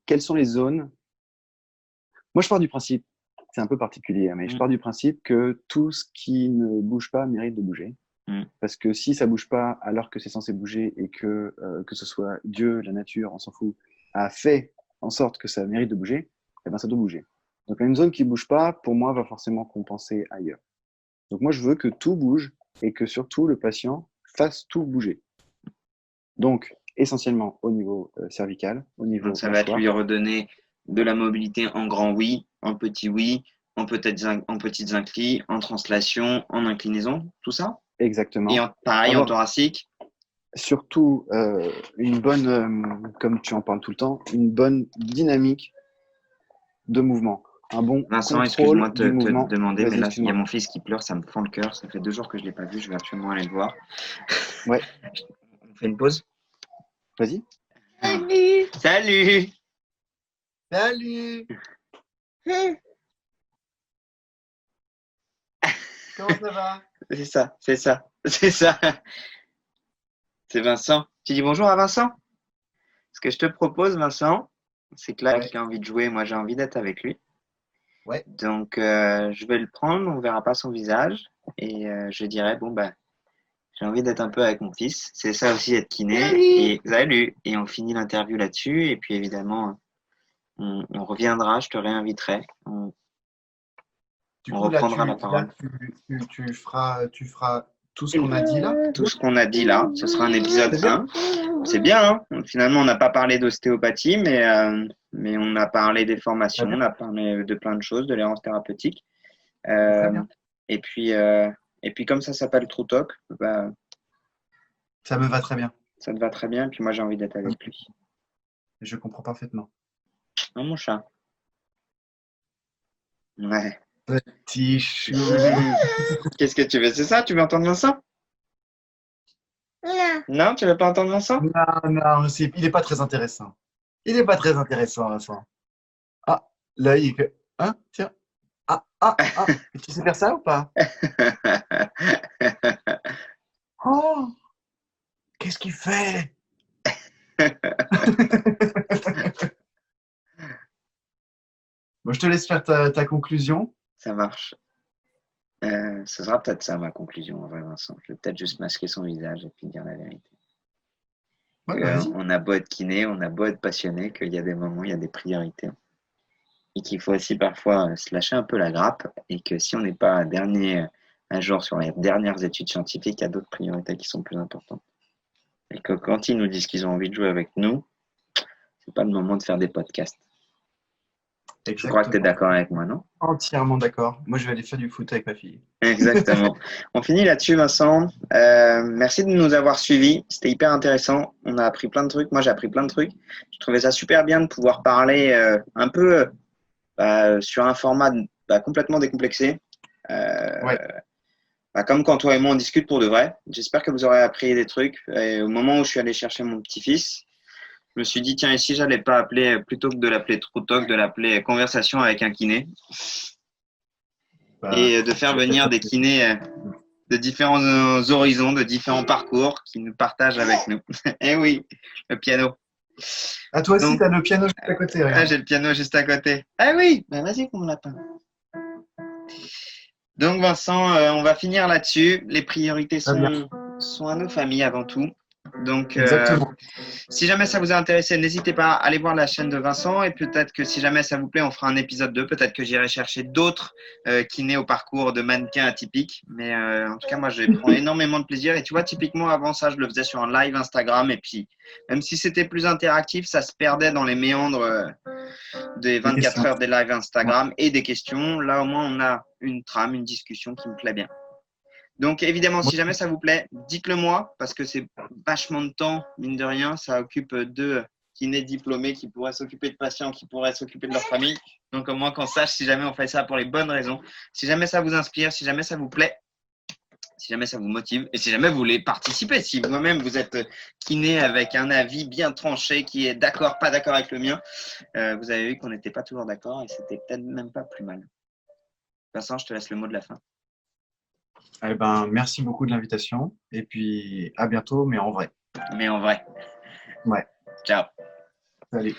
quelles sont les zones. Moi, je pars du principe, c'est un peu particulier, mais je pars du principe que tout ce qui ne bouge pas mérite de bouger. Parce que si ça bouge pas alors que c'est censé bouger et que ce soit Dieu, la nature, on s'en fout, a fait en sorte que ça mérite de bouger, eh ben ça doit bouger. Donc une zone qui bouge pas, pour moi, va forcément compenser ailleurs. Donc moi, je veux que tout bouge et que surtout le patient fasse tout bouger. Donc essentiellement au niveau cervical, au niveau Donc, ça va être mâchoire. lui redonner de la mobilité en grand oui, en petit oui, en petites inclins, en translation, en inclinaison, tout ça. Exactement. Et pareil en thoracique. Surtout une bonne, comme tu en parles tout le temps, une bonne dynamique de mouvement. Un bon Vincent, contrôle excuse-moi de du te mouvement. demander, mais Vas-y, là, il y a excuse-moi. mon fils qui pleure, ça me fend le cœur. Ça fait 2 jours que je ne l'ai pas vu, je vais absolument aller le voir. Ouais, On fait une pause? vas-y. Salut! Salut! Salut! Comment ça va? C'est ça, c'est ça, c'est ça. C'est Vincent. Tu dis bonjour à Vincent? Ce que je te propose, Vincent, c'est que là, Ouais. il a envie de jouer, moi j'ai envie d'être avec lui. Ouais. Donc, je vais le prendre, on verra pas son visage, et je dirai, bon, bah, j'ai envie d'être un peu avec mon fils. C'est ça aussi, être kiné. Salut! Et on finit l'interview là-dessus, et puis évidemment, on reviendra, je te réinviterai. Du On coup, là, reprendra la parole. tu feras tout ce qu'on a dit là? Tout ce qu'on a dit là, ce sera un épisode C'est bien. 1. C'est bien, hein? Finalement, on n'a pas parlé d'ostéopathie, mais on a parlé des formations, on a parlé de plein de choses, de l'errance thérapeutique. Très bien. Et puis comme ça s'appelle True Talk, bah, Ça me va très bien. ça te va très bien. Et puis moi, j'ai envie d'être avec lui. Je comprends parfaitement. Oh, mon chat. Ouais. Petit chou. Qu'est-ce que tu veux? C'est ça? Tu veux entendre Vincent? Non, tu veux pas entendre Vincent? Non, il n'est pas très intéressant. Il n'est pas très intéressant, Vincent. Ah, là, il fait. Hein, tiens. Ah. Tu sais faire ça ou pas? Oh, qu'est-ce qu'il fait? Bon, je te laisse faire ta conclusion. Ça marche. Ce sera peut-être ça ma conclusion, en vrai, Vincent. Je vais peut-être juste masquer son visage et puis dire la vérité. Ouais, vas-y. On a beau être kiné, on a beau être passionné, qu'il y a des moments, il y a des priorités. Et qu'il faut aussi parfois se lâcher un peu la grappe. Et que si on n'est pas à jour sur les dernières études scientifiques, il y a d'autres priorités qui sont plus importantes. Et que quand ils nous disent qu'ils ont envie de jouer avec nous, c'est pas le moment de faire des podcasts. Je crois que tu es d'accord avec moi, non? Entièrement d'accord. Moi, je vais aller faire du foot avec ma fille. Exactement. On finit là-dessus, Vincent. Merci de nous avoir suivis. C'était hyper intéressant. On a appris plein de trucs. Moi, j'ai appris plein de trucs. Je trouvais ça super bien de pouvoir parler un peu sur un format complètement décomplexé. Ouais. Comme quand toi et moi, on discute pour de vrai. J'espère que vous aurez appris des trucs. Et au moment où je suis allé chercher mon petit-fils, je me suis dit, tiens, et si j'allais pas appeler, plutôt que de l'appeler True Talk, de l'appeler Conversation avec un kiné, et de faire venir des kinés de différents horizons, de différents parcours qui nous partagent avec nous. Eh oui, le piano. Ah, toi aussi, Donc, tu as le piano juste à côté. Ah, Regarde. j'ai le piano juste à côté. Ah oui, vas-y, mon lapin. Donc, Vincent, on va finir là-dessus. Les priorités Très bien. sont à nos familles avant tout. Donc, Exactement. si jamais ça vous a intéressé, n'hésitez pas à aller voir la chaîne de Vincent et peut-être que si jamais ça vous plaît, on fera un épisode 2. Peut-être que j'irai chercher d'autres kinés au parcours de mannequins atypiques. Mais en tout cas, moi, je prends énormément de plaisir. Et tu vois, typiquement, avant ça, je le faisais sur un live Instagram. Et puis, même si c'était plus interactif, ça se perdait dans les méandres des 24 heures des lives Instagram et des questions. Là, au moins, on a une trame, une discussion qui me plaît bien. Donc, évidemment, si jamais ça vous plaît, dites-le moi parce que c'est vachement de temps, mine de rien. Ça occupe 2 kinés diplômés qui pourraient s'occuper de patients, qui pourraient s'occuper de leur famille. Donc, au moins qu'on sache si jamais on fait ça pour les bonnes raisons. Si jamais ça vous inspire, si jamais ça vous plaît, si jamais ça vous motive et si jamais vous voulez participer, si vous-même vous êtes kiné avec un avis bien tranché qui est d'accord, pas d'accord avec le mien, vous avez vu qu'on n'était pas toujours d'accord et c'était peut-être même pas plus mal. Vincent, je te laisse le mot de la fin. Eh ben, merci beaucoup de l'invitation. Et puis, à bientôt, mais en vrai. Mais en vrai. Ouais. Ciao. Salut.